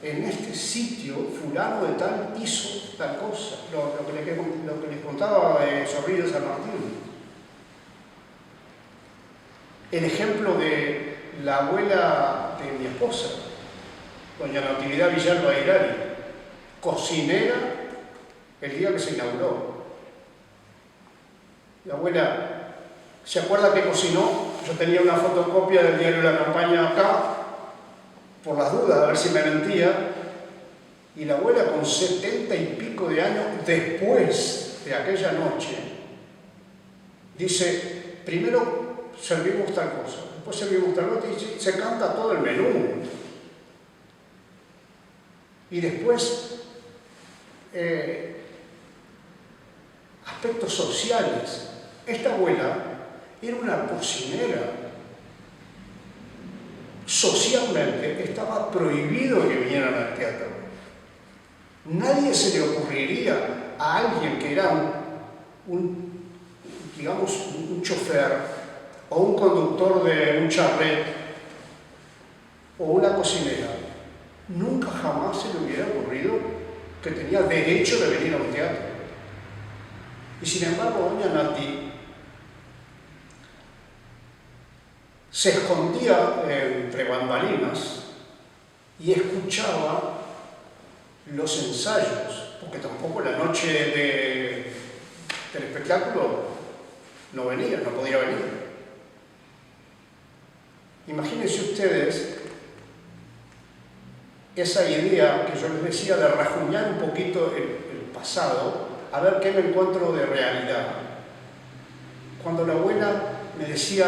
en este sitio, fulano de tal hizo tal cosa, lo que les contaba de Zorrilla de San Martín. El ejemplo de la abuela de mi esposa, doña Natividad Villalba Airari, cocinera el día que se inauguró. La abuela, ¿se acuerda que cocinó? Yo tenía una fotocopia del diario La Campaña acá, por las dudas, a ver si me mentía, y la abuela con 70 y pico de años, después de aquella noche, dice, primero servimos tal cosa, después servimos tal otra, y se canta todo el menú. Y después, aspectos sociales. Esta abuela era una cocinera. Socialmente estaba prohibido que vinieran al teatro. Nadie se le ocurriría a alguien que era digamos, un chofer o un conductor de un charret o una cocinera, nunca jamás se le hubiera ocurrido que tenía derecho de venir a un teatro. Y sin embargo, doña Nati se escondía entre bambalinas y escuchaba los ensayos, porque tampoco la noche del espectáculo no venía, no podía venir. Imagínense ustedes esa idea que yo les decía de rasguñar un poquito el pasado, a ver qué me encuentro de realidad. Cuando la abuela me decía,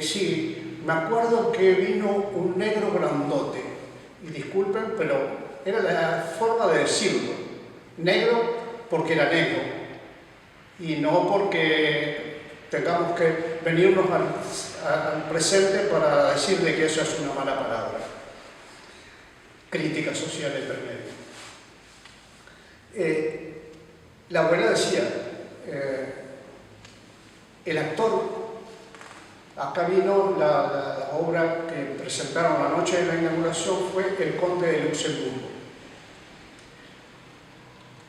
sí, me acuerdo que vino un negro grandote, y disculpen, pero era la forma de decirlo, negro porque era negro, y no porque tengamos que venirnos al presente para decir de que eso es una mala palabra. Crítica social entre medio. La abuela decía, el actor, acá vino la obra que presentaron la noche de la inauguración, fue El Conde de Luxemburgo.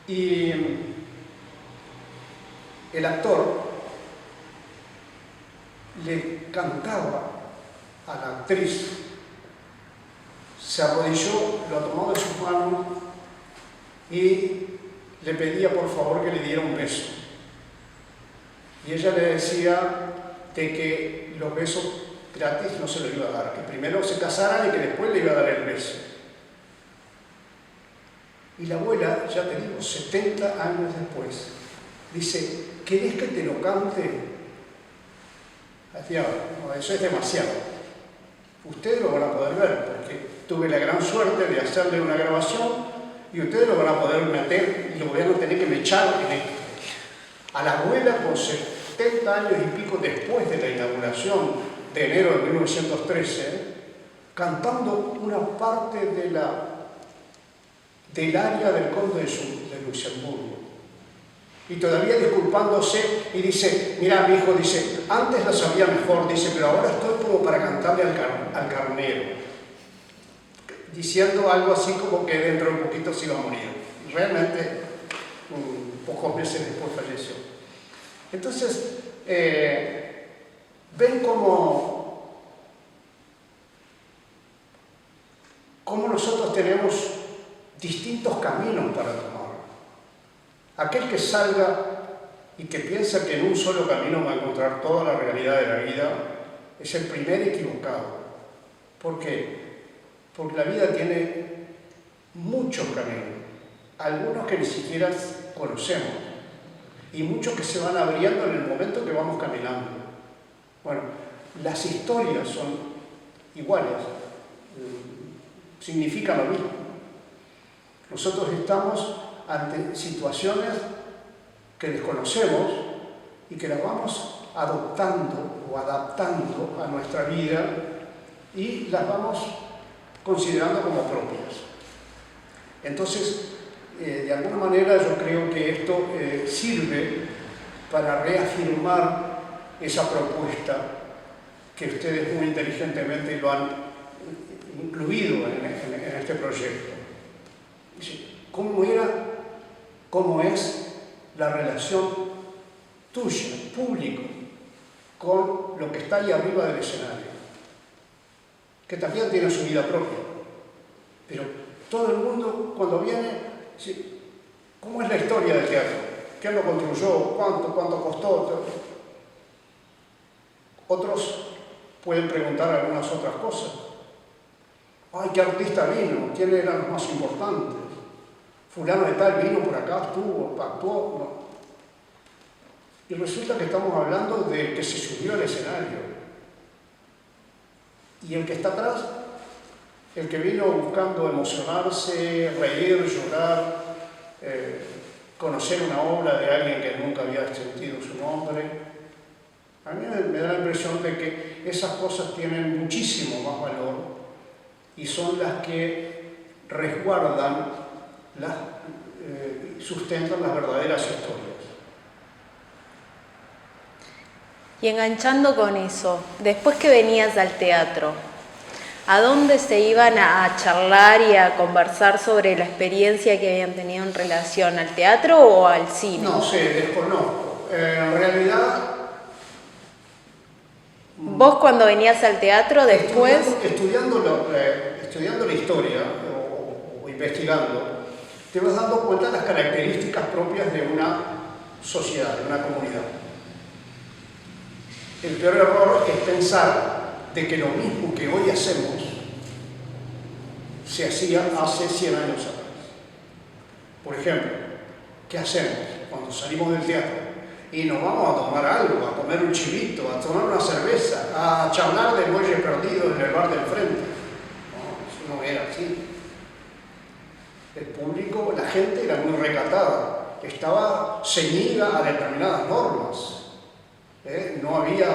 Y el actor le cantaba a la actriz, se arrodilló, lo tomó de sus manos y le pedía por favor que le diera un beso. Y ella le decía de que los besos gratis no se los iba a dar, que primero se casaran y que después le iba a dar el beso. Y la abuela, ya te digo, 70 años después, dice, ¿querés que te lo cante? Decía, no, eso es demasiado. Ustedes lo van a poder ver, porque tuve la gran suerte de hacerle una grabación y ustedes lo van a poder meter y lo van a tener que mechar en esto. A la abuela, con 70 años y pico después de la inauguración de enero de 1913, cantando una parte del área del Conde de Luxemburgo. Y todavía disculpándose, y dice, mira, mi hijo, dice, antes la sabía mejor, dice, pero ahora estoy como para cantarle al carnero. Diciendo algo así como que dentro de un poquito se iba a morir. Y realmente, pocos meses después falleció. Entonces, ven cómo nosotros tenemos distintos caminos para tomar. Aquel que salga y que piensa que en un solo camino va a encontrar toda la realidad de la vida es el primer equivocado. ¿Por qué? Porque la vida tiene muchos caminos, algunos que ni siquiera conocemos y muchos que se van abriendo en el momento que vamos caminando. Bueno, las historias son iguales, significan lo mismo. Nosotros estamos ante situaciones que desconocemos y que las vamos adoptando o adaptando a nuestra vida y las vamos considerando como propias. Entonces, de alguna manera yo creo que esto sirve para reafirmar esa propuesta que ustedes muy inteligentemente lo han incluido en este proyecto. ¿Cómo es la relación tuya, público, con lo que está ahí arriba del escenario? Que también tiene su vida propia. Pero todo el mundo, cuando viene, dice, ¿cómo es la historia del teatro? ¿Quién lo construyó? ¿Cuánto costó? Otros pueden preguntar algunas otras cosas. Ay, ¿qué artista vino? ¿Quién eran los más importantes? Fulano de tal vino por acá, estuvo, actuó. No. Y resulta que estamos hablando de que se subió al escenario. Y el que está atrás, el que vino buscando emocionarse, reír, llorar, conocer una obra de alguien que nunca había sentido su nombre, a mí me da la impresión de que esas cosas tienen muchísimo más valor y son las que resguardan, sustentan las verdaderas historias. Y enganchando con eso, después que venías al teatro, ¿a dónde se iban a charlar y a conversar sobre la experiencia que habían tenido en relación al teatro o al cine? No sé, desconozco. En realidad... ¿Vos cuando venías al teatro después? Estudiando la historia o investigando, te vas dando cuenta de las características propias de una sociedad, de una comunidad. El peor error es pensar de que lo mismo que hoy hacemos se hacía hace 100 años atrás. Por ejemplo, ¿qué hacemos cuando salimos del teatro? Y nos vamos a tomar algo, a comer un chivito, a tomar una cerveza, a charlar de muelle perdido en el bar del frente. No, eso no era así. El público, la gente era muy recatada, estaba ceñida a determinadas normas. No había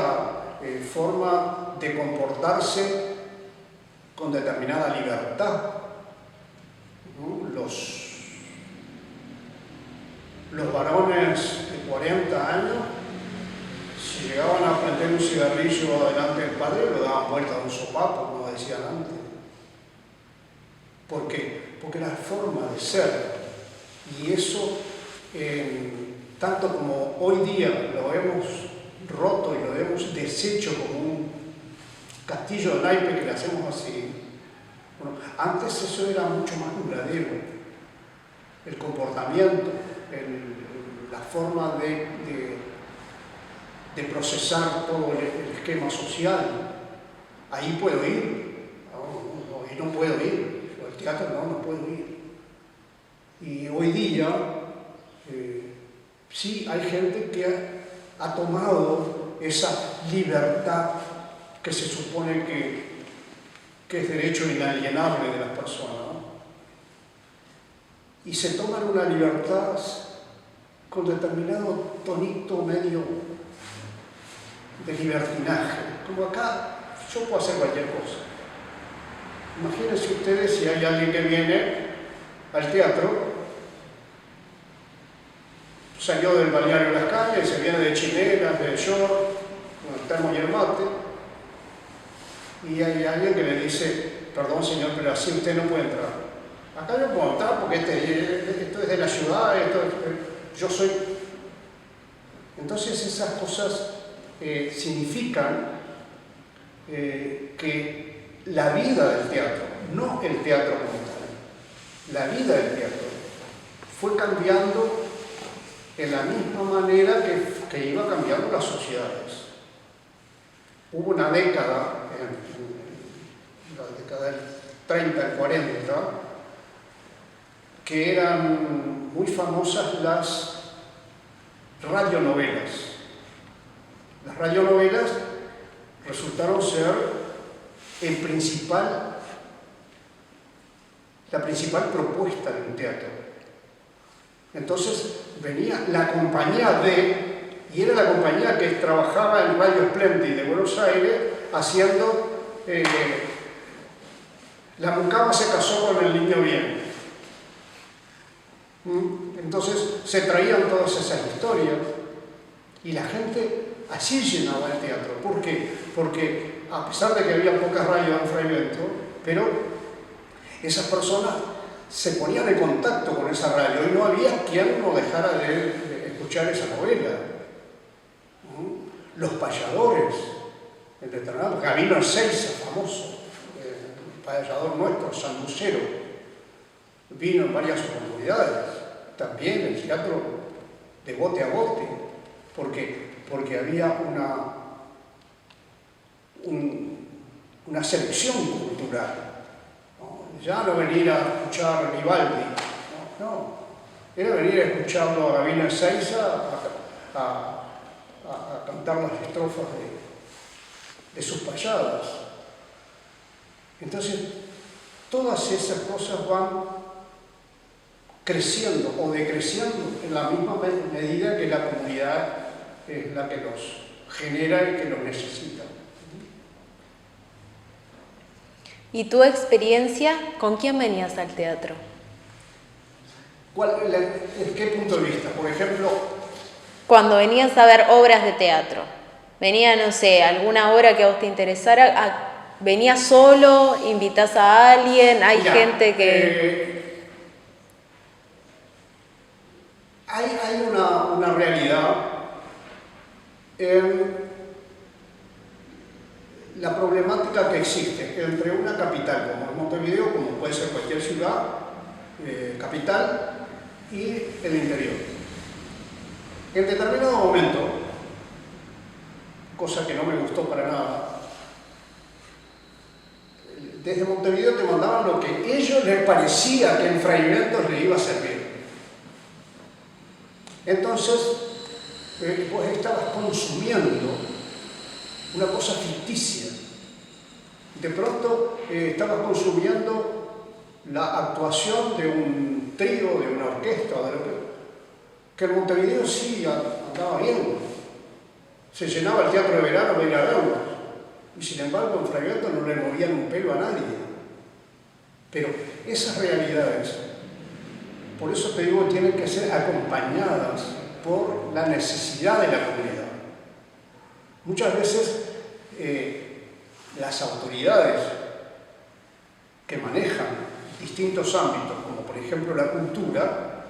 forma de comportarse con determinada libertad. Los varones de 40 años, si llegaban a prender un cigarrillo delante del padre, lo daban vuelta a un sopapo, como decían antes. ¿Por qué? Porque la forma de ser, y eso, tanto como hoy día lo hemos roto y lo hemos deshecho como un castillo de naipe que le hacemos así, bueno, antes eso era mucho más duradero. El comportamiento, la forma de procesar todo el esquema social. Ahí puedo ir, ahí no puedo ir, al teatro no puedo ir. Y hoy día sí hay gente que ha tomado esa libertad que se supone que es derecho inalienable de las personas, ¿no? Y se toman una libertad con determinado tonito medio de libertinaje. Como acá, yo puedo hacer cualquier cosa. Imagínense ustedes si hay alguien que viene al teatro, salió del balneario de las calles, se viene de chinelas, de short, con el termo y el mate, y hay alguien que le dice, perdón señor, pero así usted no puede entrar. Acá yo puedo entrar porque esto es de la ciudad, yo soy... Entonces esas cosas significan que la vida del teatro, no el teatro como tal, la vida del teatro fue cambiando en la misma manera que iba cambiando las sociedades. Hubo una década, en la década del 30, el 40, que eran muy famosas las radionovelas. Las radionovelas resultaron ser la principal propuesta de un teatro. Entonces venía la compañía y era la compañía que trabajaba en Radio Splendid de Buenos Aires haciendo La mucama se casó con el niño bien. Entonces se traían todas esas historias y la gente así llenaba el teatro. ¿Por qué? Porque a pesar de que había pocas radios en Fray Bentos, pero esas personas se ponían en contacto con esa radio y no había quien no dejara de escuchar esa novela. Los payadores, en determinados, Gabino Ezeiza, famoso, payador nuestro, sanducero, vino en varias oportunidades, también el teatro de bote a bote, porque había una selección cultural. Ya no venir a escuchar a Vivaldi, no, era venir a escucharlo a Gabino Ezeiza a cantar las estrofas de sus payadas. Entonces, todas esas cosas van creciendo o decreciendo en la misma medida que la comunidad es la que los genera y que los necesita. ¿Y tu experiencia, con quién venías al teatro? ¿En qué punto de vista? Por ejemplo, cuando venías a ver obras de teatro, venía, no sé, alguna obra que a vos te interesara, ¿venías solo? ¿Invitás a alguien? ¿Hay gente que...? Hay una realidad en la problemática que existe entre una capital como Montevideo, como puede ser cualquier ciudad, capital, y el interior. En determinado momento, cosa que no me gustó para nada, desde Montevideo te mandaban lo que a ellos les parecía que en Fray Bentos les iba a servir. Entonces, vos estabas consumiendo una cosa ficticia. De pronto estabas consumiendo la actuación de un trío, de una orquesta, que en Montevideo sí andaba bien. Se llenaba el teatro de verano para ir a verlos. Y sin embargo en Fray Bentos no le movían un pelo a nadie. Pero esas realidades, por eso te digo, tienen que ser acompañadas por la necesidad de la comunidad. Muchas veces las autoridades que manejan distintos ámbitos, como por ejemplo la cultura,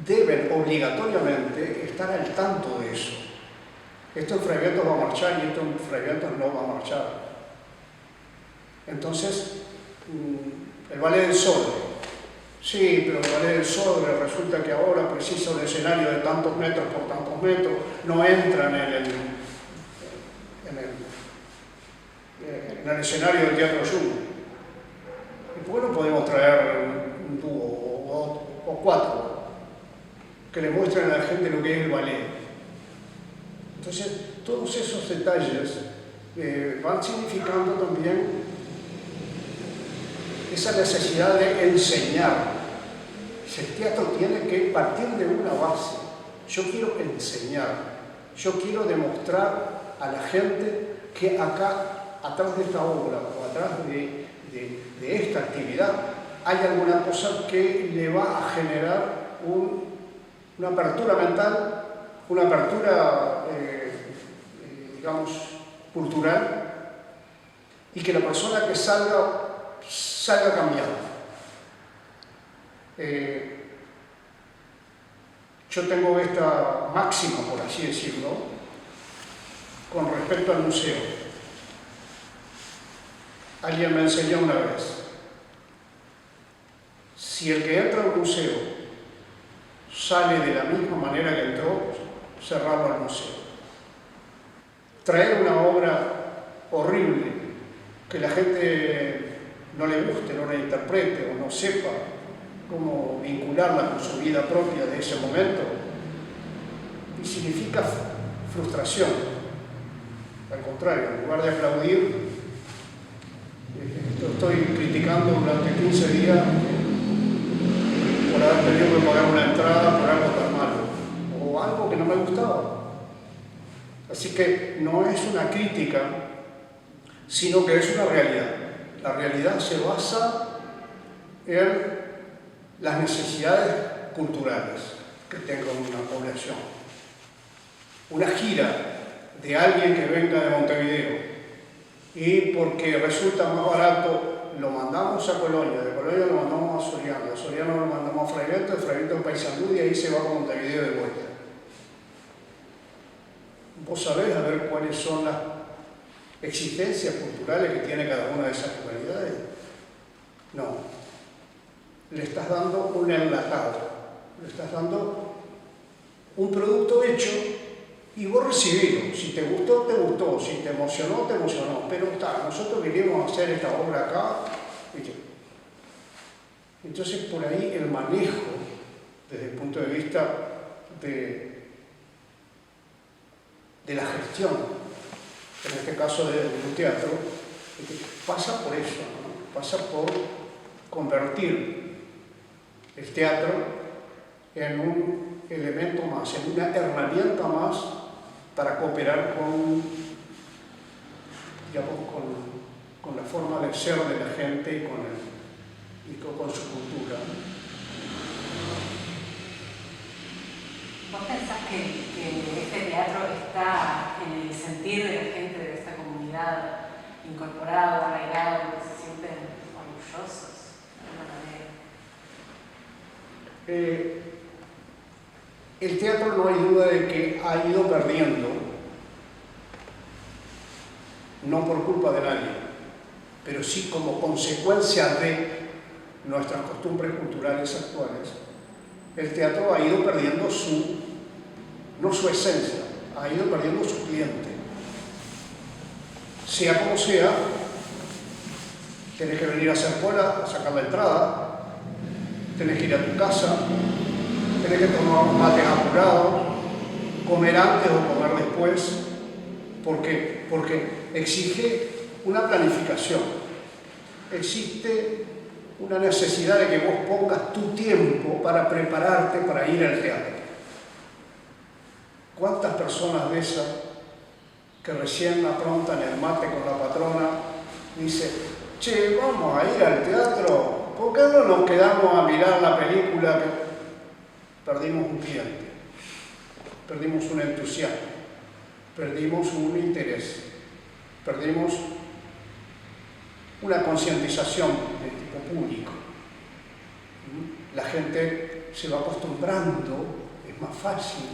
deben obligatoriamente estar al tanto de eso. Esto en Fray Bentos va a marchar y esto en Fray Bentos no va a marchar. Entonces, el Ballet del Sodre. Sí, pero el Ballet del Sodre resulta que ahora precisa un escenario de tantos metros por tantos metros, no entran en el escenario del Teatro Schumann. ¿Y por qué no podemos traer un dúo o cuatro que le muestren a la gente lo que es el ballet? Entonces, todos esos detalles van significando también esa necesidad de enseñar. El teatro tiene que partir de una base. Yo quiero enseñar, yo quiero demostrar a la gente que acá, atrás de esta obra o atrás de esta actividad, hay alguna cosa que le va a generar una apertura mental, una apertura, digamos, cultural, y que la persona que salga cambiada. Yo tengo esta máxima, por así decirlo, con respecto al museo. Alguien me enseñó una vez: si el que entra al museo sale de la misma manera que entró, cerrarlo al museo. Traer una obra horrible que la gente no le guste, no la interprete o no sepa cómo vincularla con su vida propia de ese momento, y significa frustración. Al contrario, en lugar de aplaudir, estoy criticando durante 15 días por haber tenido que pagar una entrada por algo tan malo o algo que no me gustaba. Así que no es una crítica, sino que es una realidad. La realidad se basa en las necesidades culturales que tenga una población. Una gira de alguien que venga de Montevideo y porque resulta más barato lo mandamos a Colonia, de Colonia lo mandamos a Soriano, de Soriano lo mandamos a Fraiventos, de Fraiventos a Paysandú y ahí se va a Montevideo de vuelta. Vos sabés a ver cuáles son las exigencias culturales que tiene cada una de esas localidades. No. Le estás dando un enlatado, le estás dando un producto hecho y vos recibilo. Si te gustó, te gustó. Si te emocionó, te emocionó. Pero está, nosotros vinimos a hacer esta obra acá. Entonces, por ahí el manejo, desde el punto de vista de la gestión, en este caso de un teatro, pasa por eso, ¿no? Pasa por convertir el teatro en un elemento más, en una herramienta más para cooperar con, digamos, con la forma de ser de la gente y con su cultura. ¿Vos pensás que este teatro está en el sentir de la gente de esta comunidad, incorporado, arraigado, que se sienten orgullosos de alguna manera? El teatro no hay duda de que ha ido perdiendo, no por culpa de nadie, pero sí como consecuencia de nuestras costumbres culturales actuales. El teatro ha ido perdiendo no su esencia, ha ido perdiendo su cliente. Sea como sea, tenés que venir a hacer cola, a sacar la entrada, tenés que ir a tu casa, tenés que tomar un mate apurado, comer antes o comer después. ¿Por qué? Porque exige una planificación. Existe una necesidad de que vos pongas tu tiempo para prepararte para ir al teatro. ¿Cuántas personas de esas que recién aprontan el mate con la patrona dicen, che, vamos a ir al teatro, ¿por qué no nos quedamos a mirar la película? Perdimos un cliente, perdimos un entusiasmo, perdimos un interés, perdimos una concientización de tipo público. La gente se va acostumbrando, es más fácil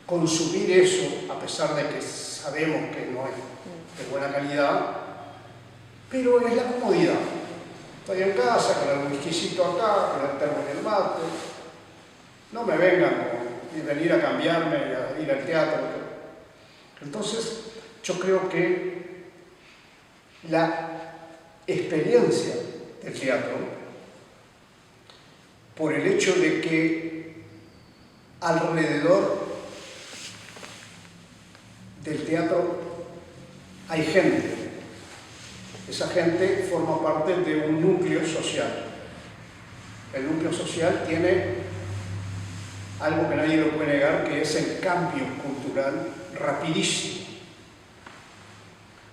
consumir eso, a pesar de que sabemos que no es de buena calidad, pero es la comodidad. Estoy en casa, con el whiskycito acá, con el termo y el mate. No me vengan y venir a cambiarme y a ir al teatro. Entonces, yo creo que la experiencia del teatro, por el hecho de que alrededor del teatro hay gente, esa gente forma parte de un núcleo social. El núcleo social tiene algo que nadie lo puede negar, que es el cambio cultural rapidísimo.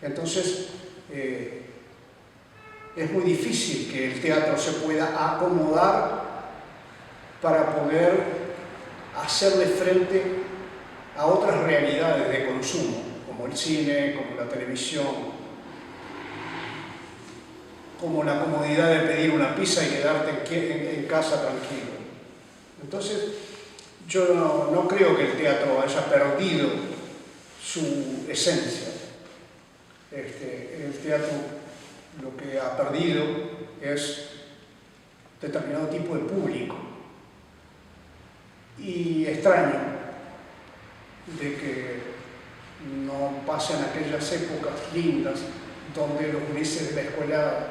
Entonces, es muy difícil que el teatro se pueda acomodar para poder hacerle frente a otras realidades de consumo, como el cine, como la televisión, como la comodidad de pedir una pizza y quedarte en casa tranquilo. Entonces, yo no creo que el teatro haya perdido su esencia. El teatro lo que ha perdido es determinado tipo de público. Y extraño de que no pasen aquellas épocas lindas donde los gurises de la escuela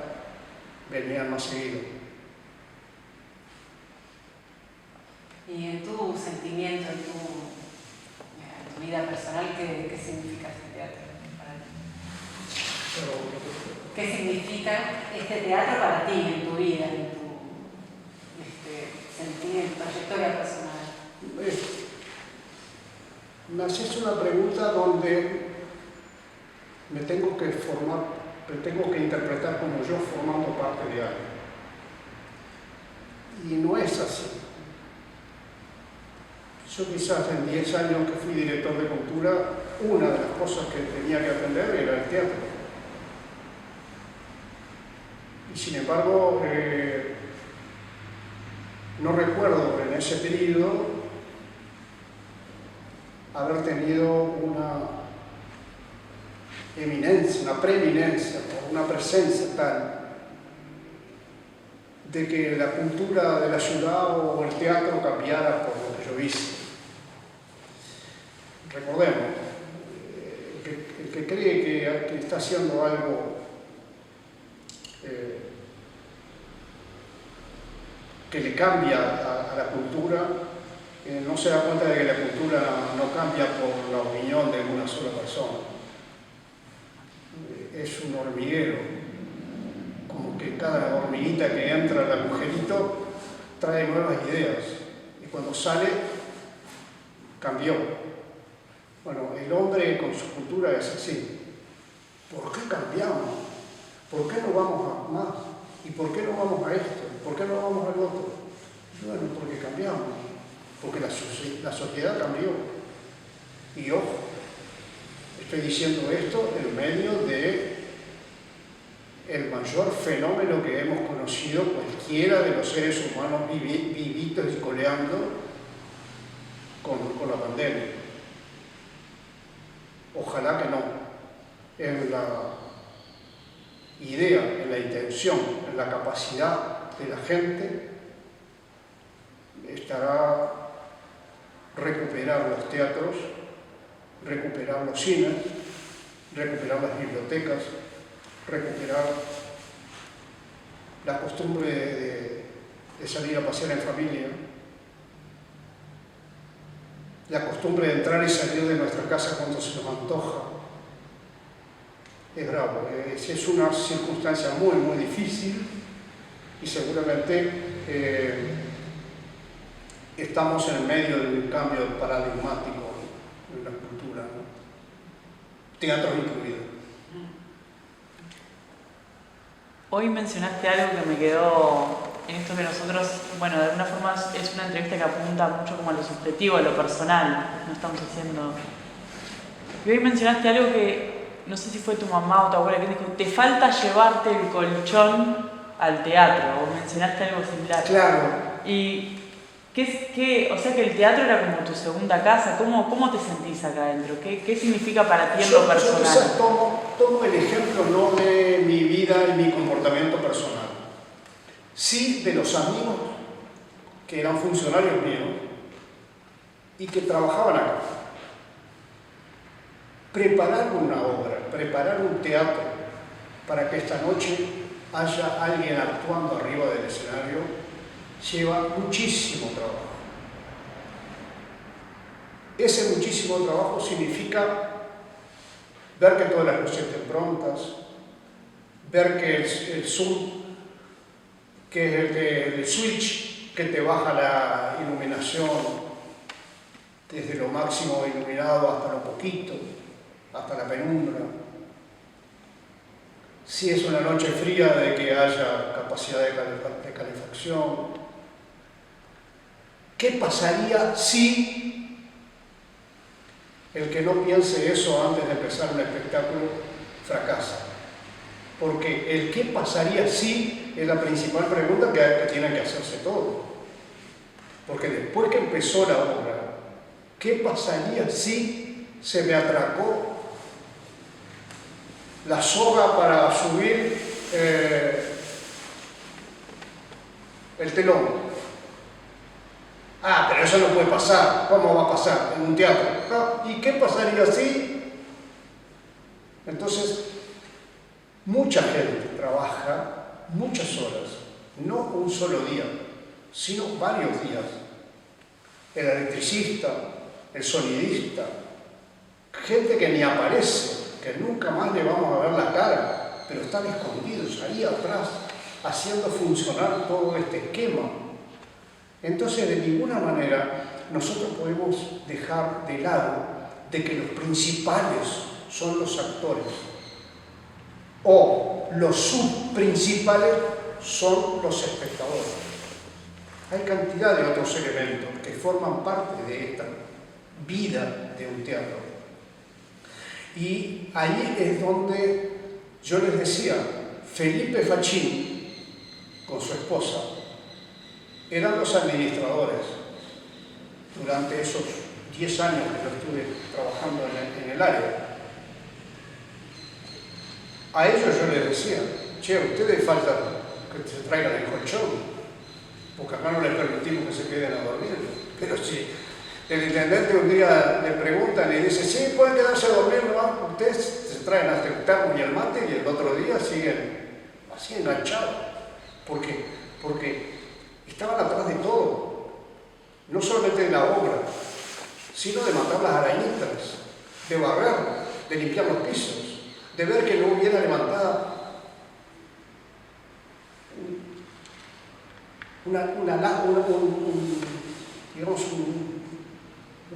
venían más seguido. Y en tu sentimiento, en tu vida personal, ¿qué significa este teatro? ¿Qué significa este teatro para ti, en tu vida, en tu sentir, en tu trayectoria personal? Me haces una pregunta donde me tengo que formar, me tengo que interpretar como yo formando parte de algo. Y no es así. Yo quizás en 10 años que fui director de cultura, una de las cosas que tenía que aprender era el teatro. Y sin embargo, no recuerdo en ese periodo haber tenido una eminencia, una preeminencia, una presencia tal de que la cultura de la ciudad o el teatro cambiara por lo que yo hice. Recordemos, el que cree que está haciendo algo que le cambia a la cultura, no se da cuenta de que la cultura no cambia por la opinión de una sola persona. Es un hormiguero, como que cada hormiguita que entra al agujerito trae nuevas ideas y cuando sale, cambió. Bueno, el hombre con su cultura es así. ¿Por qué cambiamos? ¿Por qué no vamos a más? ¿Y por qué no vamos a esto? ¿Por qué no vamos al otro? Bueno, porque cambiamos, porque la sociedad cambió. Y ojo, estoy diciendo esto en medio de el mayor fenómeno que hemos conocido cualquiera de los seres humanos vivitos y coleando con la pandemia. Ojalá que no. En la idea, en la intención, en la capacidad de la gente estará recuperar los teatros, recuperar los cines, recuperar las bibliotecas, recuperar la costumbre de salir a pasear en familia, la costumbre de entrar y salir de nuestra casa cuando se nos antoja. Es bravo, es una circunstancia muy, muy difícil y seguramente estamos en medio de un cambio paradigmático en la cultura, ¿no? Teatro incluido. Hoy mencionaste algo que me quedó en esto que nosotros, bueno, de alguna forma es una entrevista que apunta mucho como a lo subjetivo, a lo personal, no estamos haciendo... Y hoy mencionaste algo que, no sé si fue tu mamá o tu abuela, que dijo, te falta llevarte el colchón al teatro, o mencionaste algo similar. Claro. Y, o sea que el teatro era como tu segunda casa, ¿cómo te sentís acá adentro? ¿Qué significa para ti en lo personal? Yo quizás tomo el ejemplo no de mi vida y mi comportamiento personal, sí de los amigos que eran funcionarios míos y que trabajaban acá. Preparar una obra, preparar un teatro para que esta noche haya alguien actuando arriba del escenario lleva muchísimo trabajo. Ese muchísimo trabajo significa ver que todas las luces estén prontas, ver que el zoom, que es el switch que te baja la iluminación desde lo máximo iluminado hasta lo poquito, hasta la penumbra. Si es una noche fría, de que haya capacidad de calefacción. ¿Qué pasaría si el que no piense eso antes de empezar un espectáculo fracasa? Porque el qué pasaría si es la principal pregunta que tienen que hacerse todos. Porque después que empezó la obra, ¿qué pasaría si se me atracó la soga para subir el telón? Ah, pero eso no puede pasar. ¿Cómo va a pasar en un teatro? Ah, ¿y qué pasaría si? Entonces, mucha gente trabaja muchas horas, no un solo día, sino varios días. El electricista, el sonidista, gente que ni aparece que nunca más le vamos a ver la cara, pero están escondidos ahí atrás, haciendo funcionar todo este esquema. Entonces, de ninguna manera nosotros podemos dejar de lado de que los principales son los actores o los subprincipales son los espectadores. Hay cantidad de otros elementos que forman parte de esta vida de un teatro. Y ahí es donde yo les decía, Felipe Facchini, con su esposa, eran los administradores durante esos 10 años que yo estuve trabajando en el área. A ellos yo les decía, che, a ustedes falta que se traigan el colchón, porque acá no les permitimos que se queden a dormir. Pero si el intendente un día le preguntan y dice, sí, pueden quedarse a dormir, ¿no? Ustedes se traen hasta el termo y el mate y el otro día siguen así enganchados. ¿Por qué? Porque estaban atrás de todo, no solamente de la obra, sino de matar las arañitas, de barrer, de limpiar los pisos, de ver que no hubiera levantada un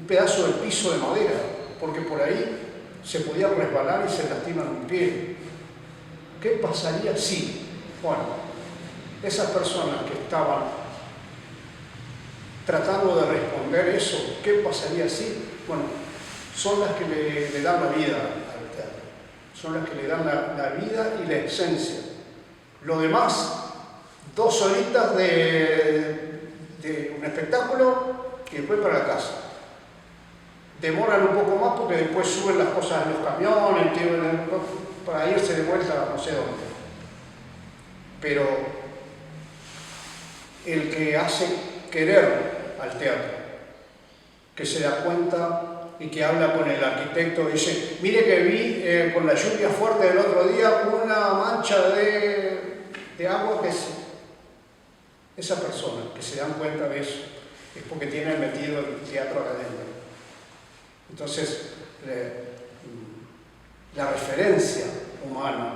pedazo del piso de madera, porque por ahí se podía resbalar y se lastiman un pie. ¿Qué pasaría si, bueno, esas personas que estaban tratando de responder eso, qué pasaría si, bueno, son las que le dan la vida al teatro, son las que le dan la vida y la esencia. Lo demás, 2 horitas de un espectáculo y después para la casa. Demoran un poco más porque después suben las cosas en los camiones, para irse de vuelta a no sé dónde. Pero el que hace querer al teatro, que se da cuenta y que habla con el arquitecto, dice, mire que vi con la lluvia fuerte del otro día una mancha de agua que esa persona que se dan cuenta de eso es porque tiene metido el teatro acá adentro. Entonces, la referencia humana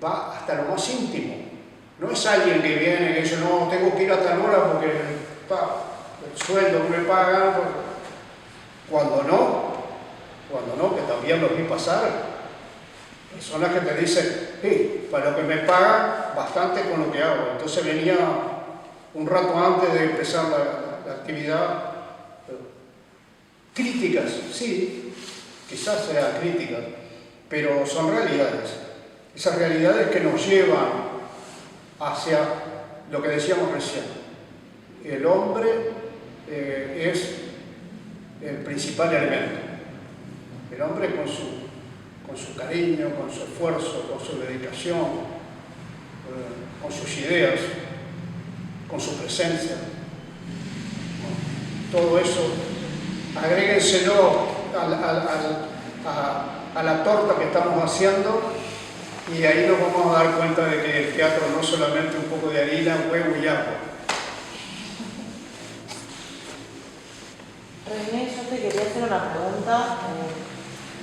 va hasta lo más íntimo. No es alguien que viene y dice, no, tengo que ir a tal hora porque el sueldo que me pagan. Cuando no, que también lo vi pasar, personas que te dicen, sí, para lo que me pagan, bastante con lo que hago. Entonces venía un rato antes de empezar la actividad. Críticas, sí, quizás sean críticas, pero son realidades. Esas realidades que nos llevan hacia lo que decíamos recién. El hombre es el principal elemento. El hombre con su cariño, con su esfuerzo, con su dedicación, con sus ideas, con su presencia. Todo eso, agréguenselo a la torta que estamos haciendo y ahí nos vamos a dar cuenta de que el teatro no es solamente un poco de harina, huevo y agua. René, yo te quería hacer una pregunta.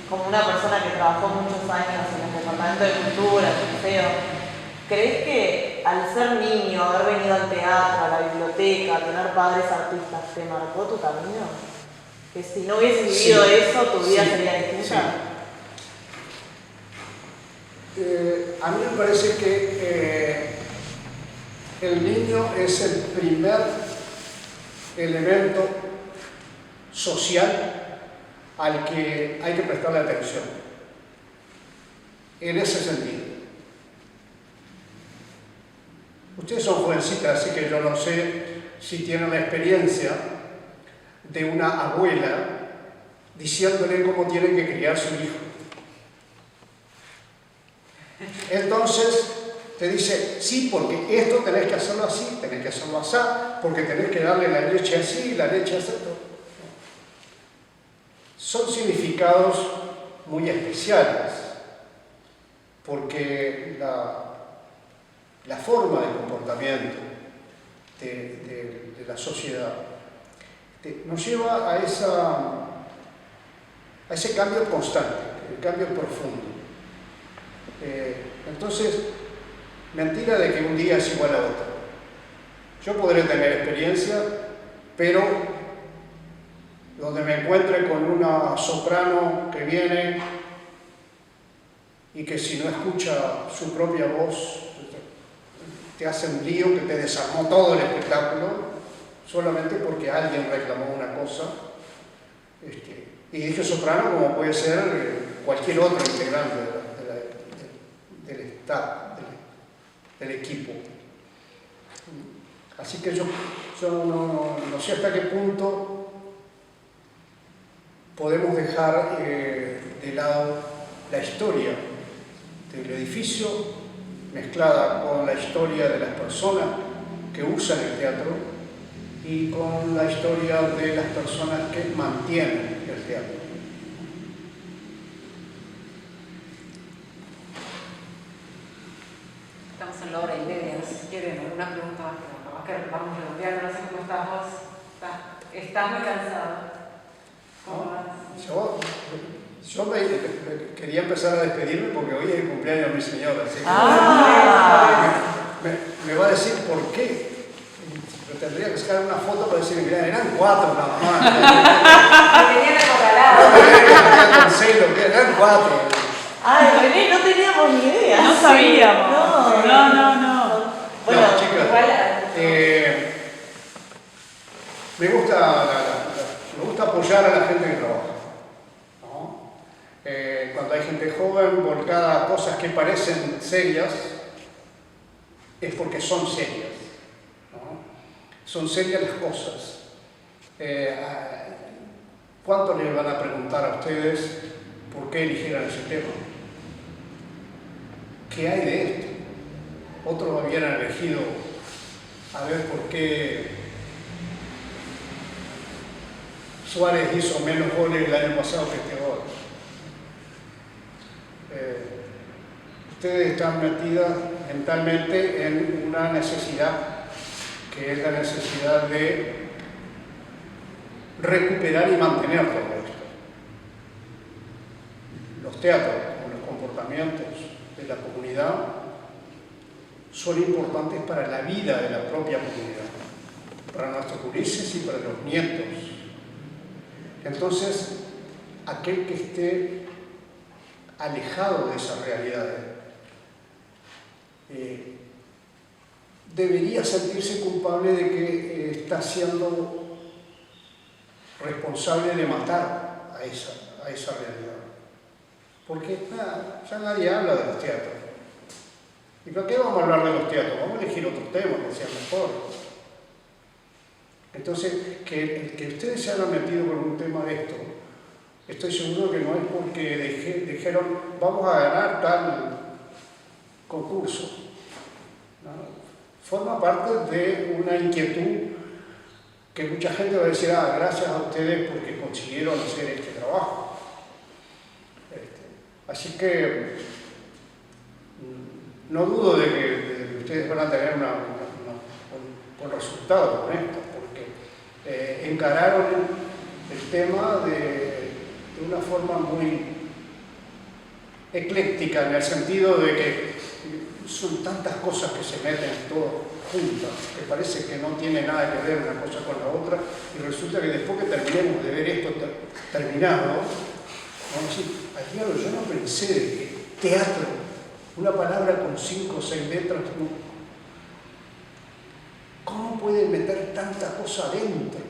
Como una persona que trabajó muchos años en el departamento de cultura, museo, ¿crees que al ser niño, haber venido al teatro, a la biblioteca, tener padres artistas, te marcó tu camino? Que si no hubieses vivido eso, tu vida sería distinta. Sí. A mí me parece que el niño es el primer elemento social al que hay que prestarle atención, en ese sentido. Ustedes son jovencitas, así que yo no sé si tienen la experiencia de una abuela diciéndole cómo tienen que criar su hijo. Entonces te dice, sí, porque esto tenés que hacerlo así, tenés que hacerlo así, porque tenés que darle la leche así, la leche así. Son significados muy especiales, porque la forma de comportamiento de la sociedad nos lleva a ese cambio constante. el cambio es profundo. Entonces, mentira de que un día es igual a otro. Yo podré tener experiencia, pero donde me encuentre con una soprano que viene y que si no escucha su propia voz te hace un lío que te desarmó todo el espectáculo solamente porque alguien reclamó una cosa. Y dije soprano como puede ser cualquier otro integrante del staff, del equipo. Así que yo no sé hasta qué punto podemos dejar de lado la historia del edificio mezclada con la historia de las personas que usan el teatro y con la historia de las personas que mantienen el teatro. Estamos en la hora y media, no sé si quieren alguna pregunta más, pero capaz que vamos redondeando, no sé cómo estás vos. ¿Estás muy cansado? ¿Cómo vas? Yo quería empezar a despedirme porque hoy es el cumpleaños de mi señora, así que me va a decir por qué. Pero tendría que sacar una foto para decir, mirá, eran 4 nada más. Me tenían acorralado. No cancelo, eran 4. Ay, René, no teníamos ni idea. No sabíamos. No. Bueno, No, chicas, igual, me gusta apoyar a la gente que trabaja, ¿no? Cuando hay gente joven volcada a cosas que parecen serias, es porque son serias, ¿no? Son serias las cosas. ¿Cuánto les van a preguntar a ustedes por qué eligieron ese tema? ¿Qué hay de esto? Otros hubieran elegido a ver por qué Suárez hizo menos goles el año pasado que este gol. Ustedes están metidas mentalmente en una necesidad, que es la necesidad de recuperar y mantener todo esto. Los teatros, los comportamientos de la comunidad son importantes para la vida de la propia comunidad, para nuestros gurises y para los nietos. Entonces, aquel que esté alejado de esas realidades debería sentirse culpable de que está siendo responsable de matar a esa realidad. Porque ya nadie habla de los teatros. ¿Y para qué vamos a hablar de los teatros? Vamos a elegir otro tema que sea mejor. Entonces, que ustedes se hayan metido con un tema de esto, estoy seguro que no es porque dijeron vamos a ganar tal concurso. ¿No? Forma parte de una inquietud que mucha gente va a decir, gracias a ustedes porque consiguieron hacer este trabajo. Así que no dudo de que ustedes van a tener un resultado con esto, porque encararon el tema de una forma muy ecléctica, en el sentido de que son tantas cosas que se meten todas juntas, que parece que no tiene nada que ver una cosa con la otra, y resulta que después que terminemos de ver esto terminado, vamos a decir, al diablo, yo no pensé de que teatro, una palabra con 5 o 6 letras, ¿cómo puede meter tanta cosa adentro?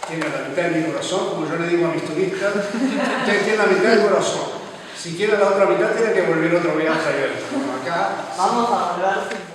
Tiene la mitad de mi corazón, como yo le digo a mis turistas, ustedes tienen la mitad del corazón. Si quieren la otra mitad, tienen que volver otro viaje a ver. Como acá. vamos a volver.